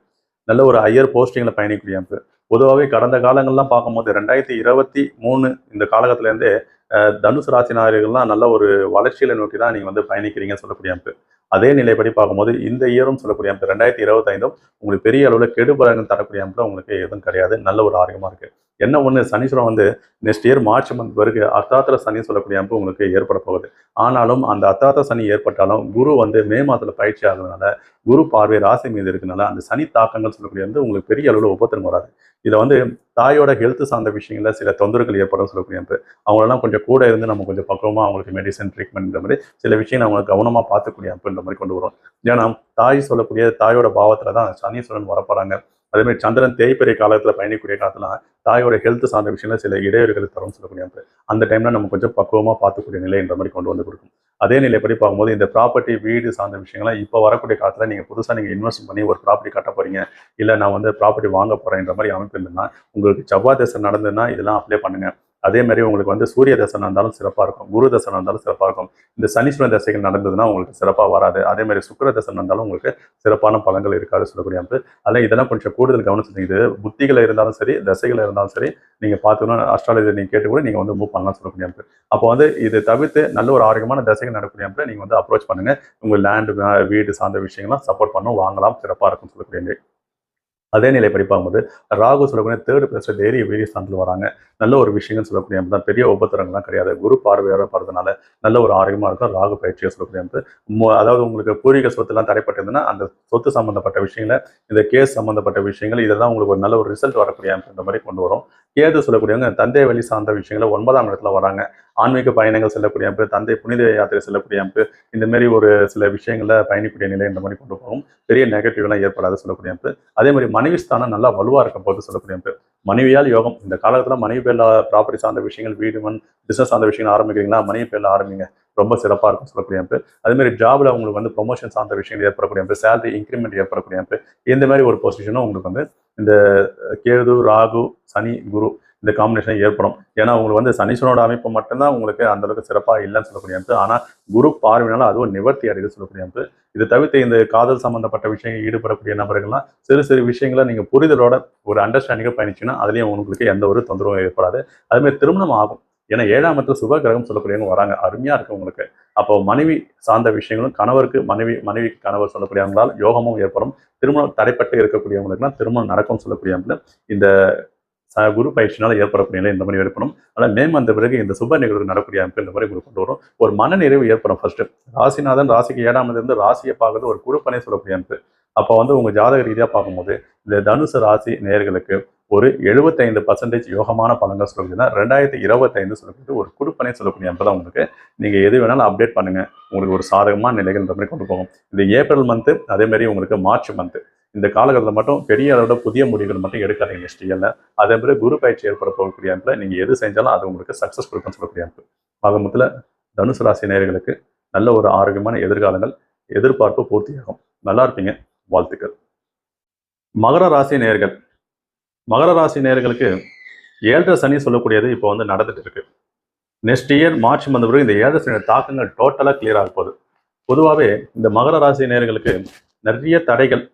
நல்ல ஒரு ஹையர் போஸ்டிங்ல பயணிக்கக்கூடிய அமைப்பு. பொதுவாகவே கடந்த காலங்கள்லாம் பார்க்கும்போது 2023 இந்த காலகட்டத்திலேருந்தே தனுசு ராசினாரிகள்லாம் நல்ல ஒரு வளர்ச்சியில நோக்கி தான் நீங்க வந்து பயணிக்கிறீங்கன்னு சொல்லக்கூடிய அமைப்பு. அதே நிலைப்படி பார்க்கும்போது இந்த இயரும் சொல்லக்கூடிய அமைப்பு 2025 உங்களுக்கு பெரிய அளவில் கெடுபலங்கள் தரக்கூடிய அமைப்பு உங்களுக்கு எதுவும் கிடையாது. நல்ல ஒரு ஆரோக்கியமா இருக்கு. என்ன ஒன்று, சனீஸ்வரன் வந்து நெக்ஸ்ட் இயர் மார்ச் மந்த் வரைக்கும் அர்த்தாத்திர சனி சொல்லக்கூடிய அமைப்பு உங்களுக்கு ஏற்பட போகுது. ஆனாலும் அந்த அர்த்தாத்திர சனி ஏற்பட்டாலும் குரு வந்து மே மாதத்துல பயிற்சி ஆகுறதுனால, குரு பார்வை ராசி மீது இருக்கனால அந்த சனி தாக்கங்கள் சொல்லக்கூடிய வந்து உங்களுக்கு பெரிய அளவில் உபத்திரம் வராது. இதை வந்து தாயோட ஹெல்த் சார்ந்த விஷயங்கள்ல சில தொந்தரவுகள் ஏற்படும் சொல்லக்கூடிய அமைப்பு. அவங்களெல்லாம் கொஞ்சம் கூட இருந்து நம்ம கொஞ்சம் பக்குவமா அவங்களுக்கு மெடிசன் ட்ரீட்மெண்ட் இந்த மாதிரி சில விஷயம் அவங்க கவனமா பார்த்துக்கூடிய அமைப்புன்ற மாதிரி கொண்டு வரும். ஏன்னா தாய் சொல்லக்கூடிய தாயோட பாவத்துல தான் சனீஸ்வரன் வரப்போறாங்க. அதே மாதிரி சந்திரன் தேய்பிறை காலத்துல பயணிக்கூடிய காலத்துல தாயோட ஹெல்த் சார்ந்த விஷயங்கள சில இடையூறுகளை தரும் சொல்லக்கூடிய அமைப்பு. அந்த டைம்ல நம்ம கொஞ்சம் பக்குவமா பார்த்துக்கூடிய நிலைன்ற மாதிரி கொண்டு வந்து கொடுக்கும். அதே நிலைப்படி பார்க்கும்போது இந்த ப்ராப்பர்ட்டி, வீடு சார்ந்த விஷயங்கள்லாம் இப்போ வரக்கூடிய காலத்துல நீங்க புதுசா நீங்க இன்வெஸ்ட் பண்ணி ஒரு ப்ராப்பர்ட்டி கட்ட போறீங்க, இல்ல நான் வந்து ப்ராப்பர்ட்டி வாங்க போறேன்ற மாதிரி அமைப்பு இருந்ததுன்னா, உங்களுக்கு செவ்வாய் தசை நடந்ததுன்னா இதெல்லாம் அப்ளை பண்ணுங்க. அதே மாதிரி உங்களுக்கு வந்து சூரிய தசை நடந்தாலும் சிறப்பாக இருக்கும், குரு தசை நடந்தாலும் சிறப்பாக இருக்கும். இந்த சனீஸ்வரன் தசைகள் நடந்ததுன்னா உங்களுக்கு சிறப்பாக வராது. அதே மாதிரி சுக்கிர தசை நடந்தாலும் உங்களுக்கு சிறப்பான பலன்கள் இருக்காது சொல்லக்கூடிய அமைப்பு. அதனால் இதெல்லாம் கொஞ்சம் கூடுதல் கவனம் செலுத்துங்க. இது புத்திகளை இருந்தாலும் சரி, தசைகளை இருந்தாலும் சரி, நீங்கள் பார்த்துக்கணும். அஸ்ட்ராலஜி நீங்கள் கேட்டு கூட நீங்கள் வந்து மூவ் பண்ணலாம் சொல்லக்கூடிய அமைப்பு. அப்போ வந்து இது தவிர்த்து நல்ல ஒரு ஆரோக்கியமான தசைகள் நடக்கக்கூடிய அமைப்பு நீங்கள் வந்து அப்ரோச் பண்ணுங்க. உங்கள் லேண்டு, வீடு சார்ந்த விஷயங்கள்லாம் சப்போர்ட் பண்ணணும், வாங்கலாம், சிறப்பாக இருக்கும் சொல்லக்கூடிய. அதே நிலைப்படி பார்க்கும்போது ராகு சொல்லக்கூடிய 3rd பிளேஸ்ல தைரிய வீரிய ஸ்தானத்தில் வராங்க. நல்ல ஒரு விஷயங்கள் சொல்லக்கூடிய தான், பெரிய உபத்திரங்கள்லாம் கிடையாது. குரு பார்வையோட போறதுனால நல்ல ஒரு ஆரோக்கியமா இருக்கும். ராகு பயிற்சியை சொல்லக்கூடிய அதாவது உங்களுக்கு பூர்வீக சொத்துலாம் தடைப்பட்டிருந்ததுன்னா அந்த சொத்து சம்பந்தப்பட்ட விஷயங்களை, இந்த கேஸ் சம்பந்தப்பட்ட விஷயங்கள், இதெல்லாம் உங்களுக்கு ஒரு நல்ல ஒரு ரிசல்ட் வரக்கூடிய இந்த மாதிரி கொண்டு வரும். கேது சொல்லக்கூடியவங்க தந்தை வழி சார்ந்த விஷயங்களை 9ஆம் இடத்துல வராங்க. ஆன்மீக பயணங்கள் செல்லக்கூடிய அமைப்பு, தந்தை புனித யாத்திரை செல்லக்கூடிய அமைப்பு, இந்த மாதிரி ஒரு சில விஷயங்கள்ல பயணிக்கூடிய நிலை இந்த மாதிரி கொண்டு போகும். பெரிய நெகட்டிவ்லாம் ஏற்படாது சொல்லக்கூடிய அமைப்பு. அதே மாதிரி மனைவி ஸ்தானம் நல்லா வலுவா இருக்க போது சொல்லக்கூடிய அமைப்பு. மனைவியால் யோகம். இந்த காலத்துல மனைவி பேர்ல ப்ராப்பர்ட்டி சார்ந்த விஷயங்கள், வீடு, மண், பிசினஸ் சார்ந்த விஷயங்கள் ஆரம்பிக்கிறீங்களா, மனைவி பேர்ல ஆரம்பிங்க. ரொம்ப சிறப்பாக இருக்கும் சொல்லக்கூடிய அமைப்பு. அதே மாதிரி ஜாப்ல உங்களுக்கு வந்து ப்ரொமோஷன் சார்ந்த விஷயங்கள் ஏற்படக்கூடிய அமைப்பு, சேலரி இன்க்ரிமெண்ட் ஏற்படக்கூடிய அமைப்பு, இந்த மாதிரி ஒரு பொசிஷனும் உங்களுக்கு வந்து இந்த கேது, ராகு, சனி, குரு இந்த காம்பினேஷன் ஏற்படும். ஏன்னா உங்களுக்கு வந்து சனீஸ்வரனோட அமைப்பு மட்டும்தான் உங்களுக்கு அந்த அளவுக்கு சிறப்பாக இல்லைன்னு சொல்லக்கூடிய அமைப்பு. ஆனால் குரு பார்வையினால அதுவும் நிவர்த்தி அடையுது சொல்லக்கூடிய அமைப்பு. இதை தவிர்த்து இந்த காதல் சம்பந்தப்பட்ட விஷயங்கள் ஈடுபடக்கூடிய நபர்கள்லாம் சிறு சிறு விஷயங்களை நீங்க புரிதலோட ஒரு அண்டர்ஸ்டாண்டிங்கா பயணிச்சுன்னா அதுலயும் உங்களுக்கு எந்த ஒரு தொந்தரவும் ஏற்படாது. அதே மாதிரி திருமணம் ஆகும். ஏன்னா 7ஆம் இடத்துல சுப கிரகம் சொல்லக்கூடியவங்க வராங்க. அருமையா இருக்கு உங்களுக்கு. அப்போ மனைவி சார்ந்த விஷயங்களும், கணவருக்கு மனைவிக்கு கணவர் சொல்லக்கூடியவங்களால் யோகமும் ஏற்படும். திருமணம் தடைப்பட்டு இருக்கக்கூடியவங்களுக்குலாம் திருமணம் நடக்கும் சொல்லக்கூடியவங்க இந்த குரு பயிற்சினால ஏற்படக்கூடிய நிலை இந்த மாதிரி ஏற்படும். ஆனால் மே மந்த் பிறகு இந்த சுப நிகழ்வு நடக்கூடிய அமைப்பு இந்த மாதிரி உங்களுக்கு கொண்டு வரும். ஒரு மன நிறைவு ஏற்படும். ஃபர்ஸ்ட் ராசிநாதன் ராசிக்கு 7ஆம் இருந்து ராசியை பார்க்கறது ஒரு குடுப்பனை சொல்லக்கூடிய அமைப்பு. அப்போ வந்து உங்க ஜாதக ரீதியா பார்க்கும்போது இந்த தனுசு ராசி நேயர்களுக்கு ஒரு 75% யோகமான பலன்கள் சொல்லக்கூடியது 2025 சொல்லக்கூடியது ஒரு குடுப்பனை சொல்லக்கூடிய அப்பதான் உங்களுக்கு நீங்க எது வேணாலும் அப்டேட் பண்ணுங்க, உங்களுக்கு ஒரு சாதகமான நிலைகள்ன்ற மாதிரி கொண்டு போகும். இந்த ஏப்ரல் மந்த் அதே மாதிரி உங்களுக்கு மார்ச் மந்த் இந்த காலகட்டத்தில் மட்டும் பெரிய அளவோட புதிய முடிவுகள் மட்டும் எடுக்காதீங்க நெக்ஸ்ட் இயர்ல. அதே மாதிரி குரு பயிற்சி ஏற்பட போகக்கூடிய அமைப்புல நீங்க எது செஞ்சாலும் அது உங்களுக்கு சக்சஸ் கொடுக்கும்னு சொல்லக்கூடிய அமைப்பு. ஆக மொத்தத்துல தனுசு ராசி நேயர்களுக்கு நல்ல ஒரு ஆரோக்கியமான எதிர்காலங்கள், எதிர்பார்ப்பு பூர்த்தியாகும். நல்லா இருப்பீங்க. வாழ்த்துக்கள். மகர ராசி நேயர்கள். மகர ராசி நேயர்களுக்கு 7.5 சனி சொல்லக்கூடியது இப்போ வந்து நடந்துட்டு இருக்கு. நெக்ஸ்ட் இயர் மார்ச் வந்த பிறகு இந்த 7.5 சனி தாக்கங்கள் டோட்டலாக கிளியர் ஆக போகுது. பொதுவாகவே இந்த மகர ராசி நேயர்களுக்கு நிறைய தடைகள்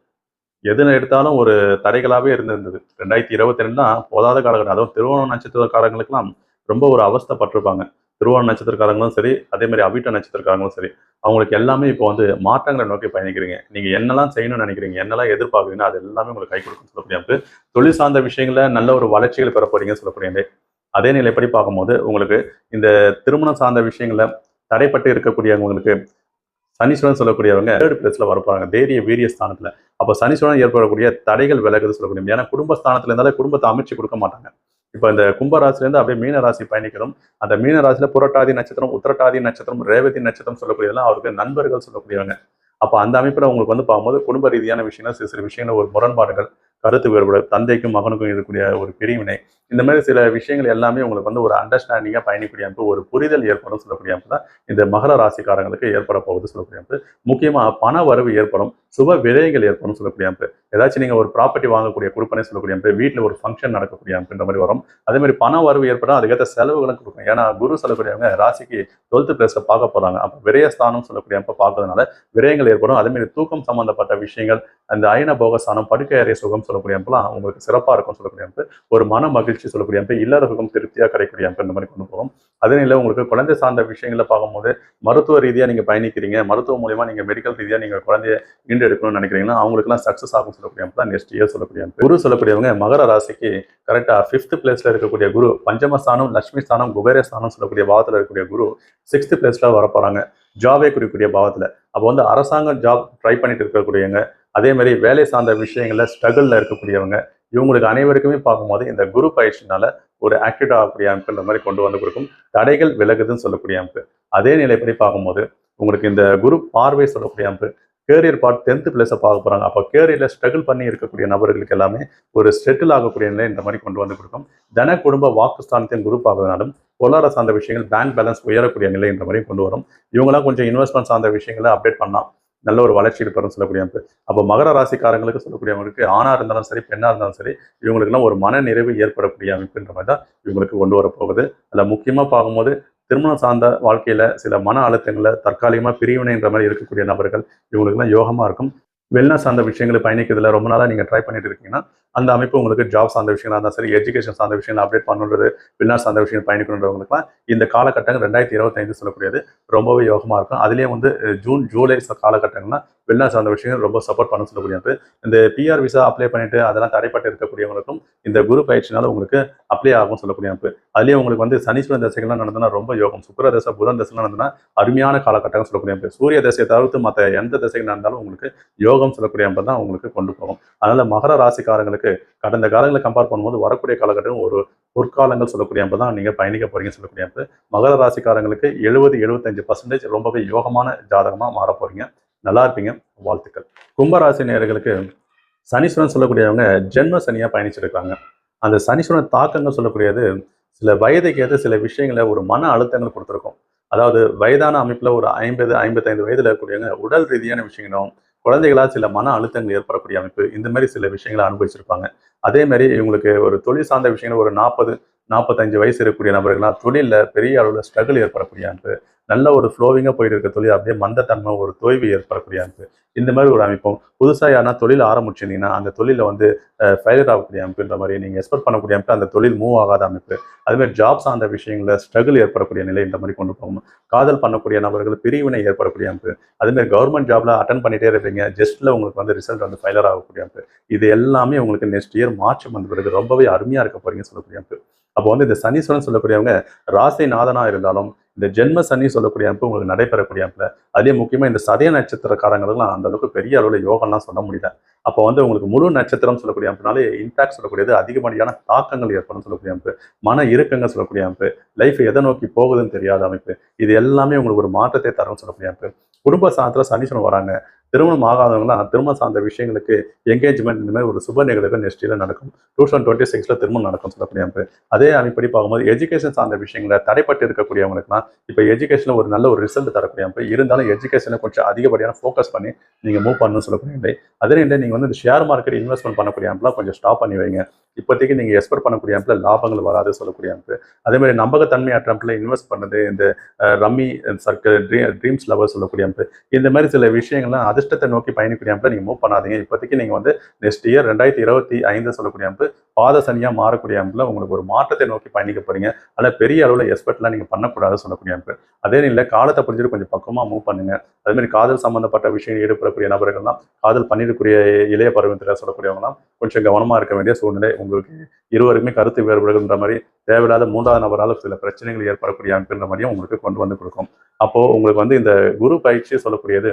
எது எடுத்தாலும் ஒரு தடைகளாகவே இருந்திருந்தது. 2022 தான் போதாத காலகட்டம். அதுவும் திருவோண நட்சத்திரக்காரங்களுக்கெல்லாம் ரொம்ப ஒரு அவஸ்தைப்பட்டிருப்பாங்க. திருவோண நட்சத்திரக்காரங்களும் சரி, அதே மாதிரி அவிட்ட நட்சத்திரக்காரங்களும் சரி, அவங்களுக்கு எல்லாமே இப்போ வந்து மாற்றங்களை நோக்கி பயணிக்கிறீங்க. நீங்க என்னெல்லாம் செய்யணும்னு நினைக்கிறீங்க, என்னெல்லாம் எதிர்பார்க்குறீங்கன்னா அது எல்லாமே உங்களுக்கு கை கொடுக்கும் சொல்லக்கூடிய தொழில் சார்ந்த விஷயங்கள நல்ல ஒரு வளர்ச்சிகள் பெற போறீங்கன்னு சொல்லக்கூடிய அதே நிலைப்படி பார்க்கும்போது உங்களுக்கு இந்த திருமணம் சார்ந்த விஷயங்கள தடைப்பட்டு இருக்கக்கூடியவங்களுக்கு சனீஸ்வரன் சொல்லக்கூடியவங்க 3rd பிளேஸ்ல வரப்போறாங்க, தைரிய வீரிய ஸ்தானத்துல. அப்போ சனீஸ்வரன் ஏற்படக்கூடிய தடைகள் விலகுது சொல்லக்கூடிய. ஏன்னா குடும்பஸ்தானத்துல இருந்தாலே குடும்பத்தை அமைச்சு கொடுக்க மாட்டாங்க. இப்போ இந்த கும்பராசிலேருந்து அப்படியே மீன ராசி பயணிக்கிறோம். அந்த மீன ராசியில புரட்டாதி நட்சத்திரம், உத்திரட்டாதி நட்சத்திரம், ரேவதி நட்சத்திரம் சொல்லக்கூடியதெல்லாம் அவருக்கு நண்பர்கள் சொல்லக்கூடியவங்க. அப்போ அந்த அமைப்புல உங்களுக்கு வந்து பார்க்கும்போது குடும்ப ரீதியான விஷயங்கள் சில விஷயங்கள் ஒரு முரண்பாடுகள், கருத்து வேறுபாடு, தந்தைக்கும் மகனுக்கும் இருக்கக்கூடிய ஒரு பிரிவினை, இந்த மாதிரி சில விஷயங்கள் எல்லாமே உங்களுக்கு வந்து ஒரு அண்டர்ஸ்டாண்டிங்காக பயணிக்கூடிய அமைப்பு, ஒரு புரிதல் ஏற்படும் சொல்லக்கூடிய அமைப்பு தான் இந்த மகர ராசிக்காரங்களுக்கு ஏற்பட போகுது சொல்லக்கூடிய அமைப்பு. முக்கியமாக பண வரவு ஏற்படும், சுப விரயங்கள் ஏற்படும் சொல்லக்கூடிய அமைப்பு. ஏதாச்சும் நீங்கள் ஒரு ப்ராப்பர்ட்டி வாங்கக்கூடிய கொடுப்பனை சொல்லக்கூடிய அமைப்பு, வீட்டில் ஒரு ஃபங்க்ஷன் நடக்கக்கூடிய அமைப்புன்ற மாதிரி வரும். அதே மாதிரி பண வரவு ஏற்படும், அதுக்கேற்ற செலவுகளும் கொடுக்கும். ஏன்னா குரு சொல்லக்கூடியவங்க ராசிக்கு 12th பிளேஸை பார்க்க போகிறாங்க. அப்போ விரயஸ்தானம் சொல்லக்கூடிய அமைப்பை பார்க்கறதுனால விரயங்கள் ஏற்படும். அதே மாதிரி தூக்கம் சம்பந்தப்பட்ட விஷயங்கள், அந்த அயன போகஸ்தானம், படுக்கை அறை சுகம் சொல்லக்கூடிய அமைப்புலாம் உங்களுக்கு சிறப்பாக இருக்கும் சொல்லக்கூடிய அமைப்பு. ஒரு மன மகிழ்ச்சி சொல்லக்கூடிய அமைப்பு, இல்லறதுக்கும் திருப்தியாக கிடைக்கக்கூடிய அமைப்பு இந்த மாதிரி கொண்டு போகும். அதே நிலை உங்களுக்கு குழந்தை சார்ந்த விஷயங்களை பார்க்கும்போது மருத்துவ ரீதியாக நீங்கள் பயணிக்கிறீங்க, மருத்துவ மூலியமா நீங்கள் மெடிக்கல் ரீதியாக நீங்கள் குழந்தைய ஈண்டெடுக்கணும்னு நினைக்கிறீங்கன்னா அவங்களுக்குலாம் சக்ஸஸ் ஆகும் சொல்லக்கூடிய அமைப்பு தான் நெக்ஸ்ட் இயர் சொல்லக்கூடிய அமைப்பு. குரு சொல்லக்கூடியவங்க மகர ராசிக்கு கரெக்டாக 5th பிளேஸ்ல இருக்கக்கூடிய குரு, பஞ்சமஸ்தானம், லட்சுமி ஸ்தானம், குபேரஸ்தானம் சொல்லக்கூடிய பாவத்தில் இருக்கக்கூடிய குரு 6th பிளேஸ்ல வரப்போறாங்க. ஜாபே குறிக்கக்கூடிய பாவத்தில். அப்போ வந்து அரசாங்க ஜாப் ட்ரை பண்ணிட்டு இருக்கக்கூடியவங்க, அதே மாதிரி வேலை சார்ந்த விஷயங்கள்ல ஸ்ட்ரகிள்ல இருக்கக்கூடியவங்க, இவங்களுக்கு அனைவருக்குமே பார்க்கும்போது இந்த குரு பயிற்சினால ஒரு ஆக்டிவ் ஆகக்கூடிய அமைப்புன்ற மாதிரி கொண்டு வந்து கொடுக்கும். தடைகள் விலகுதுன்னு சொல்லக்கூடிய அமைப்பு. அதே நிலைப்படி பார்க்கும்போது உங்களுக்கு இந்த குரு பார்வை சொல்லக்கூடிய அமைப்பு, கேரியர் பார்ட் 10th பிளேஸை பார்க்க போறாங்க. அப்போ கேரியர்ல ஸ்ட்ரகிள் பண்ணி இருக்கக்கூடிய நபர்களுக்கு எல்லாமே ஒரு செட்டில் ஆகக்கூடிய நிலை இந்த மாதிரி கொண்டு வந்து கொடுக்கும். தன குடும்ப வாக்குஸ்தானத்தையும் குரு பார்க்கறதுனாலும் பொருளாதார சார்ந்த விஷயங்கள், பேங்க் பேலன்ஸ் உயரக்கூடிய நிலை இந்த மாதிரி கொண்டு வரும். இவங்களாம் கொஞ்சம் இன்வெஸ்ட்மெண்ட் சார்ந்த விஷயங்களை அப்டேட் பண்ணலாம், நல்ல ஒரு வளர்ச்சி பெறும் சொல்லக்கூடிய அமைப்பு. அப்போ மகர ராசிக்காரங்களுக்கு சொல்லக்கூடியவங்களுக்கு ஆணா இருந்தாலும் சரி, பெண்ணா இருந்தாலும் சரி, இவங்களுக்குலாம் ஒரு மன நிறைவு ஏற்படக்கூடிய அமைப்புன்ற மாதிரி தான் இவங்களுக்கு கொண்டு வரப்போகுது. அதில் முக்கியமாக பார்க்கும்போது திருமணம் சார்ந்த வாழ்க்கையில சில மன அழுத்தங்களை, தற்காலிகமா பிரிவினைன்ற மாதிரி இருக்கக்கூடிய நபர்கள், இவங்களுக்குலாம் யோகமா இருக்கும். வெல்னஸ் சார்ந்த விஷயங்களை பயணிக்கிறதுல ரொம்ப நாளாக நீங்கள் ட்ரை பண்ணிட்டு இருக்கீங்கன்னா அந்த அமைப்பு உங்களுக்கு ஜாப் சார்ந்த விஷயங்களா இருந்தால் சரி, எஜுகேஷன் சார்ந்த விஷயங்களை அப்டேட் பண்ணுறது, வெல்னஸ் சார்ந்த விஷயங்கள் பயணிக்கணுன்றவங்களுக்குலாம் இந்த காலகட்டங்கள் 2025 சொல்லக்கூடியது ரொம்பவே யோகமாக இருக்கும். அதுலேயே வந்து ஜூன், ஜூலை காலகட்டங்கள்லாம் வெல்னஸ் சார்ந்த விஷயங்கள் ரொம்ப சப்போர்ட் பண்ண சொல்லக்கூடியது. இந்த பிஆர் விசா அப்ளை பண்ணிட்டு அதெல்லாம் தடைப்பட்டு இருக்கக்கூடியவங்களுக்கும் இந்த குரு பயிற்சினால உங்களுக்கு அப்ளை ஆகும் சொல்லக்கூடிய அமைப்பு. அதுலேயே உங்களுக்கு வந்து சனீஸ்வரன் தசைகள்லாம் நடந்ததுன்னா ரொம்ப யோகம், சுக்கிர தசை, புதன் தசைலாம் நடந்ததுன்னா அருமையான காலகட்டங்கள் சொல்லக்கூடிய அமைப்பு. சூரிய தசையை தவிர்த்து மற்ற எந்த தசைகள் நடந்தாலும் உங்களுக்கு யோகம் சொல்லக்கூடிய அமைப்பு தான் உங்களுக்கு கொண்டு போகும். அதனால மகர ராசிக்காரங்களுக்கு கடந்த காலங்களை கம்பேர் பண்ணும்போது வரக்கூடிய காலகட்டம் ஒரு பொற்காலங்கள் சொல்லக்கூடிய அமைப்பு தான் நீங்க பயணிக்க போறீங்க சொல்லக்கூடிய அமைப்பு. மகர ராசிக்காரங்களுக்கு 70-75% ரொம்பவே யோகமான ஜாதகமா மாற போறீங்க. நல்லா இருப்பீங்க. வாழ்த்துக்கள். கும்பராசி நேயர்களுக்கு சனீஸ்வரன் சொல்லக்கூடியவங்க ஜென்ம சனியா பயணிச்சிருக்காங்க. அந்த சனீஸ்வரன் தாக்கங்கள் சொல்லக்கூடியது சில வயதுக்கு ஏற்ற சில விஷயங்களை ஒரு மன அழுத்தங்கள் கொடுத்துருக்கும். அதாவது வயதான அமைப்புல ஒரு 50-55 வயதுல இருக்கக்கூடியவங்க உடல் ரீதியான விஷயங்களும், குழந்தைகளால் சில மன அழுத்தங்கள் ஏற்படக்கூடிய அமைப்பு, இந்த மாதிரி சில விஷயங்களை அனுபவிச்சிருப்பாங்க. அதே மாதிரி இவங்களுக்கு ஒரு தொழில் சார்ந்த விஷயங்கள் ஒரு 40-45 வயசு இருக்கக்கூடிய நபர்கள்லாம் தொழிலில் பெரிய அளவில் ஸ்ட்ரகிள் ஏற்படக்கூடிய அமைப்பு, நல்ல ஒரு ஃப்ளோவிங்காக போயிட்டு இருக்க தொழில் அப்படியே மந்தத்தன்மை, ஒரு தொய்வு ஏற்படக்கூடிய அமைப்பு, இந்த மாதிரி ஒரு அமைப்பும். புதுசாக யாருன்னா தொழில் ஆரம்பிச்சிருந்தீங்கன்னா அந்த தொழிலில் வந்து ஃபெயிலியர் ஆகக்கூடிய அமைப்புன்ற மாதிரி நீங்கள் எக்ஸ்பெக்ட் பண்ணக்கூடிய அமைப்பு, அந்த தொழில் மூவ் ஆகாத அமைப்பு. அதுமாதிரி ஜாப் சார்ந்த விஷயங்களில் ஸ்ட்ரகிள் ஏற்படக்கூடிய நிலை இந்த மாதிரி கொண்டு போகணும். காதல் பண்ணக்கூடிய நபர்கள் பிரிவினை ஏற்படக்கூடிய அமைப்பு. அதுமாதிரி கவர்மெண்ட் ஜாப்ல அட்டன் பண்ணிட்டே இருப்பீங்க, ஜஸ்ட்ல உங்களுக்கு வந்து ரிசல்ட் வந்து ஃபெயிலியர் ஆகக்கூடிய அமைப்பு. இது எல்லாமே உங்களுக்கு நெக்ஸ்ட் இயர் மார்ச் வந்த பிறகு ரொம்பவே அருமையாக இருக்க போறீங்கன்னு சொல்லக்கூடிய அமைப்பு. அப்போ வந்து இந்த சனீஸ்வரன் சொல்லக்கூடியவங்க ராசி நாதனா இருந்தாலும் இந்த ஜென்ம சனி சொல்லக்கூடிய அமைப்பு உங்களுக்கு நடைபெறக்கூடிய அமைப்புல அதே முக்கியமாக இந்த சதய நட்சத்திரக்காரங்களுக்குலாம் அந்த அளவுக்கு பெரிய அளவில் யோகம்லாம் சொல்ல முடியல. அப்போ வந்து உங்களுக்கு முழு நட்சத்திரம் சொல்லக்கூடிய அமைப்புனாலே இம்பாக்ட் சொல்லக்கூடியது அதிகப்படியான தாக்கங்கள் ஏற்படும் சொல்லக்கூடிய அமைப்பு, மன இறுக்கங்கள் சொல்லக்கூடிய அமைப்பு, லைஃப் எதை நோக்கி போகுதுன்னு தெரியாத அமைப்பு, இது எல்லாமே உங்களுக்கு ஒரு மாற்றத்தை தரும் சொல்லக்கூடிய அமைப்பு. குடும்ப சாதத்தில் சனீஸ்வரன் வராங்க. திருமணம் ஆகாதவங்களாம் திருமணம் சார்ந்த விஷயங்களுக்கு என்கேஜ்மெண்ட் இந்த மாதிரி ஒரு சுப நிகழ்வுகள் நெக்ஸ்ட் இயர் நடக்கும். 2026 திருமணம் நடக்கும் சொல்லக்கூடிய அமைப்பு. அதே அமைப்படி பார்க்கும்போது எஜுகேஷன் சார்ந்த விஷயங்களை தடைப்பட்டு இருக்கக்கூடியவங்களுக்குலாம் இப்போ எஜுகேஷனில் ஒரு நல்ல ஒரு ரிசல்ட் தரக்கூடிய அமைப்பு. இருந்தாலும் எஜுகேஷனை கொஞ்சம் அதிகப்படியான ஃபோக்கஸ் பண்ணி நீங்கள் மூவ் பண்ணணும்னு சொல்லக்கூடிய இல்லை. அதே இல்லை நீங்கள் வந்து இந்த ஷேர் மார்க்கெட் இன்வெஸ்ட்மெண்ட் பண்ணக்கூடிய அமைப்புலாம் கொஞ்சம் ஸ்டாப் பண்ணி வைங்க. இப்போதைக்கு நீங்கள் எக்ஸ்பெக்ட் பண்ணக்கூடிய அமைப்பில் லாபங்கள் வராது சொல்லக்கூடிய அமைப்பு. அதே மாதிரி நம்பகத்தன்மையற்ற அமைப்பில் இன்வெஸ்ட் பண்ணது இந்த ரம்மி சர்க்கிள் ட்ரீம்ஸ் லவர் சொல்லக்கூடிய அமைப்பு, இந்த மாதிரி சில விஷயங்கள்லாம் அதிர்ஷ்டத்தை நோக்கி பயணிக்கூடிய அமைப்பில் நீங்கள் மூவ் பண்ணாதீங்க. இப்போதைக்கு நீங்கள் வந்து நெக்ஸ்ட் இயர் 2025 சொல்லக்கூடிய அமைப்பு பாத சனியாக மாறக்கூடிய அமைப்பில் உங்களுக்கு ஒரு மாற்றத்தை நோக்கி பயணிக்க போறீங்க. அதில் பெரிய அளவில் எக்ஸ்பெக்ட்லாம் நீங்கள் பண்ணக்கூடாது சொல்லக்கூடிய அமைப்பு. அதே நிலையில் காலத்தை புரிஞ்சுட்டு கொஞ்சம் பக்கமாக மூவ் பண்ணுங்க. அதே மாதிரி காதல் சம்பந்தப்பட்ட விஷயம் ஈடுபடக்கூடிய நபர்கள்லாம், காதல் பண்ணிருக்கக்கூடிய இளைய பருவத்தில் சொல்லக்கூடியவங்களாம் கொஞ்சம் கவனமாக இருக்க வேண்டிய சூழ்நிலை. உங்களுக்கு இருவருக்குமே கருத்து வேறுபடுகின்ற மாதிரி தேவையில்லாத மூன்றாவது நபரால் சில பிரச்சனைகள் ஏற்படக்கூடிய அமைப்புன்ற மாதிரியும் உங்களுக்கு கொண்டு வந்து கொடுக்கும். அப்போ உங்களுக்கு வந்து இந்த குரு பயிற்சி சொல்லக்கூடியது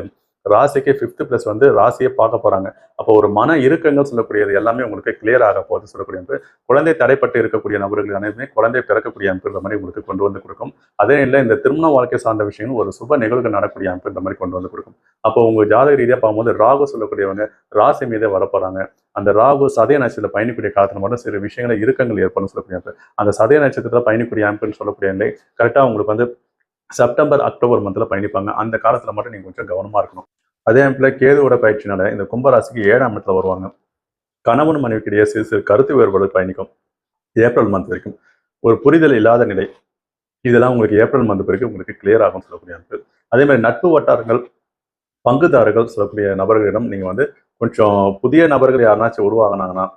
ராசிக்கு 5th பிளஸ் வந்து ராசியை பார்க்க போறாங்க. அப்போ ஒரு மன இறுக்கங்கள் சொல்லக்கூடியது எல்லாமே உங்களுக்கு கிளியர் ஆக போகுது சொல்லக்கூடிய அமைப்பு. குழந்தை தடைப்பட்டு இருக்கக்கூடிய நபர்கள் அனைத்துமே குழந்தை பிறக்கக்கூடிய அமைப்புன்ற மாதிரி உங்களுக்கு கொண்டு வந்து கொடுக்கும். அதே இல்லை இந்த திருமண வாழ்க்கை சார்ந்த விஷயங்கள் ஒரு சுப நிகழ்வுகள் நடக்கூடிய அமைப்புன்ற மாதிரி கொண்டு வந்து கொடுக்கும். அப்போ உங்க ஜாதக ரீதியாக பார்க்கும்போது ராகு சொல்லக்கூடியவங்க ராசி மீதே வரப்போறாங்க. அந்த ராகு சதய நட்சத்திரத்தில் பயணிக்கூடிய காலத்தில் மட்டும் சில விஷயங்களை இறுக்கங்கள் ஏற்படும் சொல்லக்கூடிய அமைப்பு. அந்த சதய நட்சத்திரத்தில் பயணிக்கூடிய அமைப்புன்னு சொல்லக்கூடிய நிலை கரெக்டாக உங்களுக்கு வந்து செப்டம்பர் அக்டோபர் மந்த்ல பயணிப்பாங்க. அந்த காலத்துல மட்டும் நீங்க கொஞ்சம் கவனமா இருக்கணும். அதே அமைப்புல கேதுவோட பயிற்சினால இந்த கும்பராசிக்கு 7ஆம் இடத்துல வருவாங்க. கணவன் மனைவிக்கிடையே சிறு சிறு கருத்து வேறுபாடு பயணிக்கும் ஏப்ரல் மந்த் வரைக்கும். ஒரு புரிதல் இல்லாத நிலை, இதெல்லாம் உங்களுக்கு ஏப்ரல் மந்த் வரைக்கும் உங்களுக்கு கிளியர் ஆகும் சொல்லக்கூடிய அமைப்பு. அதே மாதிரி நட்பு வட்டாரங்கள், பங்குதாரர்கள் சொல்லக்கூடிய நபர்களிடம் நீங்க வந்து கொஞ்சம் புதிய நபர்கள் யாருனாச்சும் உருவாகினாங்கன்னா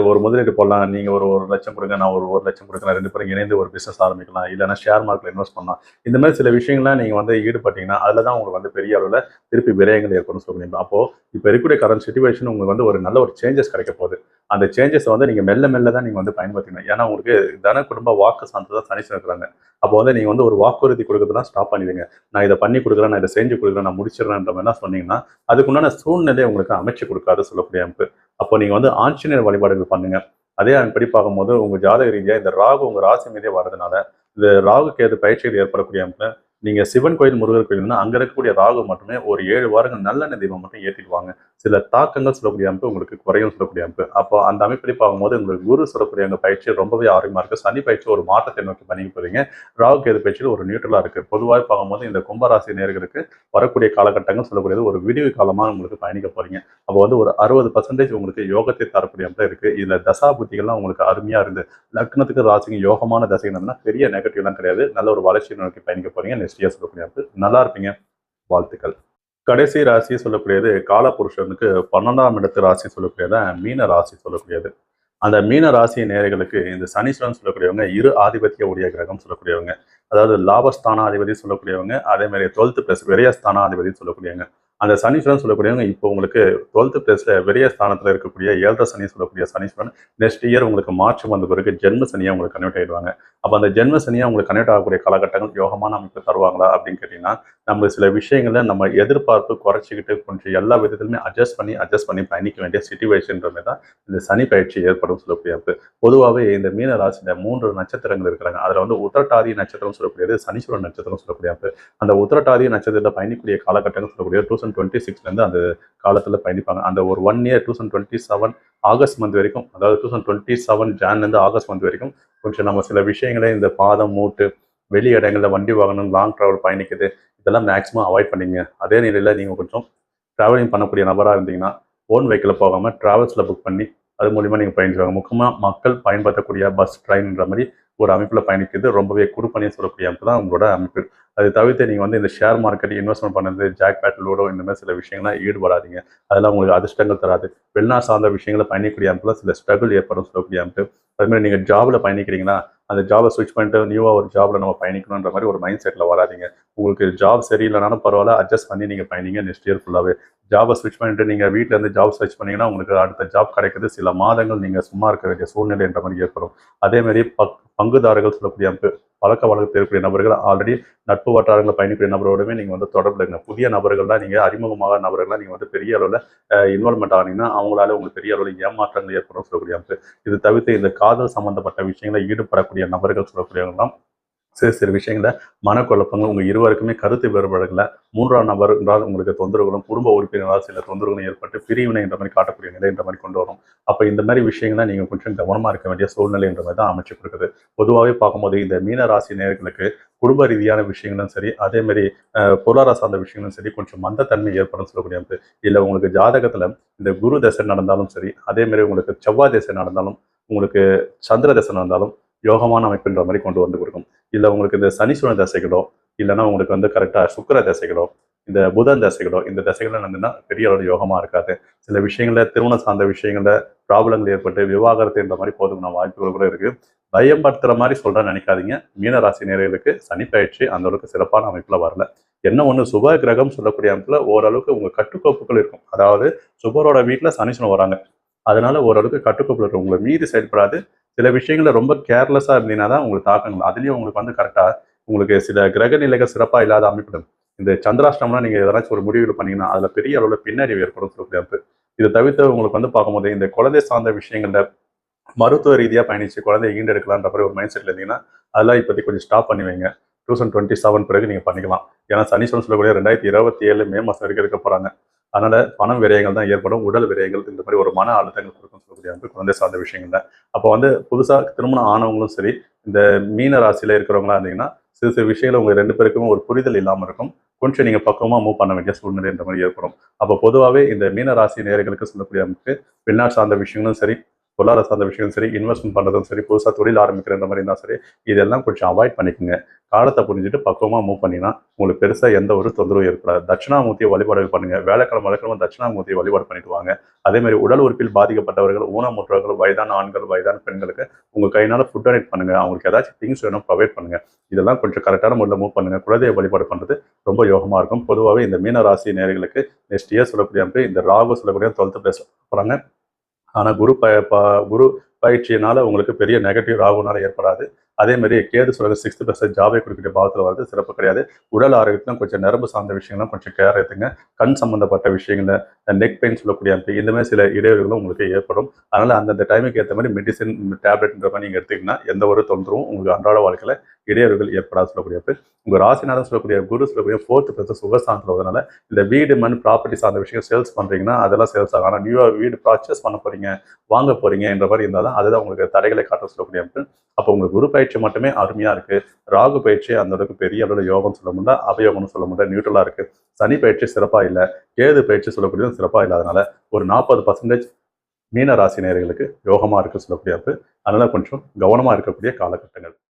ஒரு முதலீடு போடலாம். நீங்கள் ஒரு 1,00,000 கொடுங்க, நான் ஒரு 1,00,000 கொடுக்குறேன், 2 பேரும் இணைந்து ஒரு பிஸ்னஸ் ஆரம்பிக்கலாம், இல்லைன்னா ஷேர் மார்க்கெட்டில் இன்வெஸ்ட் பண்ணலாம். இந்த மாதிரி சில விஷயங்கள்லாம் நீங்கள் வந்து ஈடுபட்டீங்கன்னா அதில் தான் உங்களுக்கு வந்து பெரிய அளவில் திருப்பி விரயங்கள் ஏற்படும் சொல்லுவீங்க. அப்போது இப்போ இருக்கக்கூடிய கரண்ட் சிச்சுவேஷன் உங்களுக்கு வந்து ஒரு நல்ல ஒரு சேஞ்சஸ் கிடைக்க போகுது. அந்த சேஞ்சஸை வந்து நீங்கள் மெல்ல மெல்ல தான் நீங்கள் வந்து பயன்படுத்திக்கணும். ஏன்னா உங்களுக்கு தன குடும்ப வாக்கு சார்ந்ததான் சனீஸ்வரன் இருக்கிறாங்க. அப்போ வந்து நீங்கள் வந்து ஒரு வாக்குறுதி கொடுக்குறதுலாம் ஸ்டாப் பண்ணிடுங்க. நான் இதை பண்ணி கொடுக்குறேன், நான் இதை செஞ்சு கொடுக்குறேன், நான் முடிச்சிடறேன்ற மாதிரி சொன்னீங்கன்னா அதுக்குண்டான சூழ்நிலையை உங்களுக்கு அமைச்சு கொடுக்காது சொல்லக்கூடிய அமைப்பு. அப்போ நீங்கள் வந்து ஆஞ்சநேயர் வழிபாடுகள் பண்ணுங்க. அதே படி பார்க்கும்போது உங்கள் ஜாதக ரீதியாக இந்த ராகு உங்கள் ராசி மீதே வர்றதுனால இந்த ராகு கேது பயிற்சியில் ஏற்படக்கூடிய அமைப்பு நீங்கள் சிவன் கோயில் முருகர் கோயில்னா அங்கே இருக்கக்கூடிய ராகு மட்டுமே ஒரு 7 வாரங்கள் நல்லெண்ணெய் தீபம் மட்டும் ஏற்றிடுவாங்க. சில தாக்கங்கள் சொல்லக்கூடிய அமைப்பு உங்களுக்கு குறையும் சொல்லக்கூடிய அமைப்பு. அப்போ அந்த அமைப்படி பார்க்கும்போது உங்களுக்கு குரு சொல்லக்கூடிய அந்த பயிற்சி ரொம்பவே ஆரோக்கியமாக இருக்குது. சனி பயிற்சி ஒரு மாற்றத்தை நோக்கி பண்ணிக்க போறீங்க. ராகு கேது பயிற்சியில் ஒரு நியூட்ரலாக இருக்குது. பொதுவாக பார்க்கும்போது இந்த கும்பராசி நேயர்களுக்கு வரக்கூடிய காலகட்டங்கள் சொல்லக்கூடியது ஒரு விடிவு காலமாக உங்களுக்கு பயணிக்க போறீங்க. அப்போ வந்து ஒரு 60% உங்களுக்கு யோகத்தை தரக்கூடிய அமைப்பு இருக்குது. இதில் தசா புத்திகள்லாம் உங்களுக்கு அருமையாக இருந்து லக்னத்துக்கு ராசிக்கு யோகமான தசை என்னன்னா பெரிய நெகட்டிவ்லாம் கிடையாது. நல்ல ஒரு வளர்ச்சியை நோக்கி பயணிக்க போறீங்க. நெக்ஸ்ட் இயர் சொல்லக்கூடிய அமைப்பு நல்லா இருப்பீங்க. வாழ்த்துக்கள். கடைசி ராசி சொல்லக்கூடியது காலபுருஷனுக்கு 12ஆம் இடத்து ராசி சொல்லக்கூடியது மீன ராசி சொல்லக்கூடியது. அந்த மீன ராசி நேயர்களுக்கு இந்த சனீஸ்வரன் சொல்லக்கூடியவங்க இரு ஆதிபத்திய உடைய கிரகம் சொல்லக்கூடியவங்க. அதாவது லாபஸ்தானாதிபதி சொல்லக்கூடியவங்க, அதே மாதிரி 12th பிளஸ் விரயஸ்தானாதிபதி சொல்லக்கூடியவங்க. அந்த சனீஸ்வரன் சொல்லக்கூடியவங்க இப்போ உங்களுக்கு 12th பிளஸ்ல விரய ஸ்தானத்தில் இருக்கக்கூடிய 7th சனி சொல்லக்கூடிய சனீஸ்வரன் நெக்ஸ்ட் இயர் உங்களுக்கு மார்ச் வந்த பிறகு ஜென்ம சனியாக உங்களுக்கு கன்வெர்ட் ஆயிடுவாங்க. அப்போ அந்த ஜென்ம சனியாக உங்களுக்கு கன்வெர்ட் ஆகக்கூடிய காலகட்டங்கள் யோகமான அமைப்பு தருவாங்களா அப்படின்னு கேட்டிங்கன்னா நம்ம சில விஷயங்களை நம்ம எதிர்பார்ப்பு குறைச்சிக்கிட்டு கொஞ்சம் எல்லா விதத்திலுமே அட்ஜஸ்ட் பண்ணி பயணிக்க வேண்டிய சிச்சுவேஷன்றமே தான் இந்த சனி பயிற்சி ஏற்படும் சொல்லக்கூடிய அமைப்பு. பொதுவாகவே இந்த மீன ராசியில் 3 நட்சத்திரங்கள் இருக்கிறாங்க. அதில் வந்து உத்திரட்டாதி நட்சத்திரம் சொல்லக்கூடியது சனீஸ்வரன் நட்சத்திரம் சொல்லக்கூடிய அமைப்பு. அந்த உத்திரட்டாதி நட்சத்திரத்தில் பயணிக்கூடிய காலகட்டங்கள் சொல்லக்கூடிய 2026 அந்த காலத்தில் பயணிப்பாங்க. அந்த ஒரு 1 இயர் 2027 ஆகஸ்ட் மந்த் வரைக்கும், அதாவது 2027 ஜான்லேருந்து ஆகஸ்ட் மந்த் வரைக்கும் கொஞ்சம் நம்ம சில விஷயங்களே இந்த பாதம் மூட்டு வெளி இடங்களில் வண்டி வாகனம் லாங் ட்ராவல் பயணிக்குது இதெல்லாம் மேக்ஸிமம் அவாய்ட் பண்ணிங்க. அதே நிலையில் நீங்கள் கொஞ்சம் ட்ராவலிங் பண்ணக்கூடிய நபராக இருந்தீங்கன்னா ஓன் வெஹிக்கிளில் போகாமல் ட்ராவல்ஸில் புக் பண்ணி அது மூலிமா நீங்கள் பயணிச்சுவாங்க. முக்கியமாக மக்கள் பயன்படுத்தக்கூடிய பஸ் ட்ரெயின்ன்ற மாதிரி ஒரு அமைப்பில் பயணிக்கிறது ரொம்பவே குறுப்பணியை சொல்லக்கூடிய அமைப்பு தான் உங்களோட அமைப்பு. அதை தவிர்த்து நீங்கள் வந்து இந்த ஷேர் மார்க்கெட் இன்வெஸ்ட்மெண்ட் பண்ணது ஜாக்பேட் லூடோ இந்த மாதிரி சில விஷயங்கள்லாம் ஈடுபடாதீங்க. அதெல்லாம் உங்களுக்கு அதிர்ஷ்டங்கள் தராது. வெளிநாடு சார்ந்த விஷயங்களை பயணிக்கக்கூடிய அமைப்பில் சில ஸ்ட்ரகிள் ஏற்படும் சொல்லக்கூடிய அமைப்பு. அதுமாதிரி நீங்கள் ஜாபில் பயணிக்கிறீங்கன்னா அந்த ஜாபை ஸ்விட்ச் பண்ணிட்டு நியூவாக ஒரு ஜாபில் நம்ம பயணிக்கணுன்ற மாதிரி ஒரு மைண்ட் செட்டில் வராதிங்க. உங்களுக்கு ஜாப் சரியில்லைனாலும் பரவாயில்ல, அட்ஜஸ்ட் பண்ணி நீங்கள் பயணிங்க. நெக்ஸ்ட் இயர் ஃபுல்லாகவே ஜாபை ஸ்விட்ச் பண்ணிட்டு நீங்கள் வீட்டில் இருந்து ஜாப் சர்ச் பண்ணிங்கன்னா உங்களுக்கு அடுத்த ஜாப் கிடைக்குது. சில மாதங்கள் நீங்கள் சும்மா இருக்க வேண்டிய சூழ்நிலைன்ற மாதிரி ஏற்படும். அதேமாதிரி பங்குதாரர்கள் சொல்லக்கூடிய அமைப்பு பழக்க வழக்கத்தில் இருக்கக்கூடிய நபர்கள், ஆல்ரெடி நட்பு வட்டாரங்களில் பயணிக்கக்கூடிய நபரோடவே நீங்கள் வந்து தொடர்பில் இருங்க. புதிய நபர்கள்லாம் நீங்கள் அறிமுகமாக நபர்கள்லாம் நீங்கள் வந்து பெரிய அளவில் இன்வால்மெண்ட் ஆனீங்கன்னா அவங்களால உங்களுக்கு பெரிய அளவில் ஏமாற்றங்கள் ஏற்படும் சொல்லக்கூடிய அமைப்பு. இது தவிர்த்து இந்த காதல் சம்பந்தப்பட்ட விஷயங்களை ஈடுபடக்கூடிய நபர்கள் சொல்லக்கூடியவங்களாம் சிறு சிறு விஷயங்கள மனக்குழப்பங்கள் உங்கள் இருவருக்குமே கருத்து வேறுபாடுகளை 3ஆம் நபர் என்றால் உங்களுக்கு தொந்தரவுகளும், குடும்ப உறுப்பினரால் சில தொந்தரவுகளும் ஏற்பட்டு பிரிவினை என்ற மாதிரி காட்டக்கூடிய நிலை என்ற மாதிரி கொண்டு வரும். அப்போ இந்த மாதிரி விஷயங்களை நீங்கள் கொஞ்சம் கவனமாக இருக்க வேண்டிய சூழ்நிலை என்ற மாதிரி தான் அமைச்சு கொடுக்குது. பொதுவாகவே பார்க்கும்போது இந்த மீன ராசி நேயர்களுக்கு குடும்ப ரீதியான விஷயங்களும் சரி, அதே மாதிரி பொருளாதார சார்ந்த விஷயங்களும் சரி, கொஞ்சம் மந்தத்தன்மை ஏற்படும் சொல்லக்கூடிய அமைப்பு. இல்லை உங்களுக்கு ஜாதகத்தில் இந்த குரு தசை நடந்தாலும் சரி, அதே மாதிரி உங்களுக்கு செவ்வாய் தசை நடந்தாலும், உங்களுக்கு சந்திர தசை நடந்தாலும் யோகமான அமைப்புன்ற மாதிரி கொண்டு வந்து கொடுக்கும். இல்லை உங்களுக்கு இந்த சனீஸ்வரன் தசைகளோ, இல்லைன்னா உங்களுக்கு வந்து கரெக்டாக சுக்கிர தசைகளோ, இந்த புதன் தசைகளோ, இந்த தசைகள் நடந்துன்னா பெரிய அளவு யோகமாக இருக்காது. சில விஷயங்கள திருமணம் சார்ந்த விஷயங்கள ப்ராப்ளங்கள் ஏற்பட்டு விவாகரத்து என்ற மாதிரி போதுமான வாய்ப்புகள் கூட இருக்கு. பயன்படுத்துற மாதிரி சொல்றேன்னு நினைக்காதீங்க. மீனராசி நேயர்களுக்கு சனி பயிற்சி அந்த அளவுக்கு சிறப்பான அமைப்புல வரல. என்ன ஒண்ணு, சுப கிரகம் சொல்லக்கூடிய அமைப்புல ஓரளவுக்கு உங்க கட்டுக்கோப்புகள் இருக்கும். அதாவது சுபரோட வீட்டுல சனீஸ்வரன் வராங்க. அதனால ஓரளவுக்கு கட்டுக்கோப்புல இருக்கும். உங்களை மீறி செயல்படாது. சில விஷயங்கள ரொம்ப கேர்லெஸ்ஸா இருந்தீங்கன்னா தான் உங்களுக்கு தாக்கங்கள். அதுலயும் உங்களுக்கு வந்து கரெக்டா உங்களுக்கு சில கிரக நிலைகள் சிறப்பா இல்லாத அமைப்பிடும். இந்த சந்திராஷ்டமம்லாம் நீங்க எதனாச்சும் ஒரு முடிவுகள் பண்ணீங்கன்னா அதுல பெரிய அளவுல பின்னடைவு ஏற்படும் சொல்லக்கூடிய அமைப்பு. இதை தவிர்த்து உங்களுக்கு வந்து பார்க்கும்போது இந்த குழந்தை சார்ந்த விஷயங்கள்ல மருத்துவ ரீதியா பயணிச்சு குழந்தைய ஈண்டெடுக்கலான்ற மாதிரி ஒரு மைண்ட் செட்ல இருந்தீங்கன்னா அதெல்லாம் இப்போதைக்கு கொஞ்சம் ஸ்டாப் பண்ணி வைங்க. 2027 பிறகு நீங்க பண்ணிக்கலாம். ஏன்னா சனீஸ்வரன் சொல்லக்கூடிய 2027 மே மாசம் வரைக்கும் இருக்க போறாங்க. அதனால பணம் விரயங்கள் தான் ஏற்படும். உடல் விரயங்கள் இந்த மாதிரி ஒரு மன அழுத்தங்கள் கொடுக்கும் சொல்லக்கூடிய அமைப்பு குழந்தை சார்ந்த விஷயங்கள்ல. அப்போ வந்து புதுசா திருமணம் ஆனவங்களும் சரி, இந்த மீன ராசியில இருக்கிறவங்களா இருந்தீங்கன்னா சிறு சிறு விஷயங்கள் உங்க 2 பேருக்கும் ஒரு புரிதல் இல்லாம இருக்கும். கொஞ்சம் நீங்க பக்குவமா மூவ் பண்ண வேண்டிய சூழ்நிலை என்ற மாதிரி ஏற்படும். அப்போ பொதுவாகவே இந்த மீன ராசி நேயர்களுக்கு சொல்லக்கூடிய அமைப்பு வெளிநாடு சார்ந்த விஷயங்களும் சரி, பொருளாதார சார்ந்த விஷயங்களும் சரி, இன்வெஸ்ட்மெண்ட் பண்ணுறதும் சரி, புதுசாக தொழில் ஆரம்பிக்கிற மாதிரி இருந்தால் சரி, இதெல்லாம் கொஞ்சம் அவாய்ட் பண்ணிக்கோங்க. காலத்தை புரிஞ்சுட்டு பக்குவமாக மூவ் பண்ணிங்கன்னா உங்களுக்கு பெருசாக எந்த ஒரு தொந்தரவும் ஏற்படாது. தட்சிணாமூர்த்தியை வழிபாடுகள் பண்ணுங்க. வேலைக்கிழமை தட்சிணாமூர்த்தியை வழிபாடு பண்ணிட்டு வாங்க. அதே மாதிரி உடல் உறுப்பில் பாதிக்கப்பட்டவர்கள், ஊனமுற்றவர்கள், வயதான ஆண்கள், வயதான பெண்களுக்கு உங்கள் கையினால் ஃபுட் டொனேட் பண்ணுங்க. அவங்களுக்கு ஏதாச்சும் திங்ஸ் வேணும் ப்ரொவைட் பண்ணுங்க. இதெல்லாம் கொஞ்சம் கரெக்டான முறையில் மூவ் பண்ணுங்க. குலதெய்வ வழிபாடு பண்ணுறது ரொம்ப யோகமாக இருக்கும். பொதுவாகவே இந்த மீன ராசி நேயர்களுக்கு நெக்ஸ்ட் இயர் சொல்லக்கூடிய இந்த ராகு சொல்லக்கூடிய 12th பிளேஸ் போகிறாங்க. ஆனால் குரு பயிற்சியினால உங்களுக்கு பெரிய நெகட்டிவ் ராகுனால ஏற்படாது. அதே மாதிரி கேது சொல்றது 6th பிளஸ் ஜாபை குறிப்பிட்ட பாவத்தில் வருது, சிறப்பு கிடையாது. உடல் ஆரோக்கியத்திலும் கொஞ்சம் நரம்பு சார்ந்த விஷயங்களும் கொஞ்சம் கேர் எடுத்துங்க. கண் சம்பந்தப்பட்ட விஷயங்கள, நெக் பெயின் சொல்லக்கூடிய இந்த மாதிரி சில இடையூறுகளும் உங்களுக்கு ஏற்படும். அதனால அந்தந்த டைமுக்கு ஏற்ற மாதிரி மெடிசின், டேப்லெட்ன்ற மாதிரி நீங்கள் எடுத்தீங்கன்னா எந்த ஒரு தொந்தரவும் உங்களுக்கு அன்றாட வாழ்க்கையில் இடையூறுகள் ஏற்படாது சொல்லக்கூடிய உங்க ராசிநாதன் சொல்லக்கூடிய குரு சொல்லக்கூடிய 4th பிளஸ் சுகஸ்தானத்தில் வருவதனால இந்த வீடு, மண், ப்ராப்பர்ட்டி சார்ந்த விஷயம் சேல்ஸ் பண்றீங்கன்னா அதெல்லாம் சேல்ஸ் ஆகும். ஆனால் நியூ வீடு பர்ச்சேஸ் பண்ண போறீங்க, வாங்க போறீங்க என்ற மாதிரி இருந்தால் தான் அதுதான் உங்களுக்கு தடைகளை காட்ட சொல்லக்கூடிய அமைப்பு. அப்போ உங்களுக்கு குரு பயிற்சி மட்டுமே அருமையா இருக்கு. ராகு பயிற்சி அந்த அளவுக்கு பெரிய அளவில் யோகம் சொல்ல முடியல, அபயோகம்னு சொல்ல முடியல, நியூட்ரலா இருக்கு. சனி பயிற்சி சிறப்பா இல்லை, கேது பயிற்சி சொல்லக்கூடியதும் சிறப்பா இல்லாதனால ஒரு 40% மீன ராசி நேயர்களுக்கு யோகமா இருக்கு சொல்லக்கூடிய அமைப்பு. அதனால கொஞ்சம் கவனமா இருக்கக்கூடிய காலகட்டங்கள்.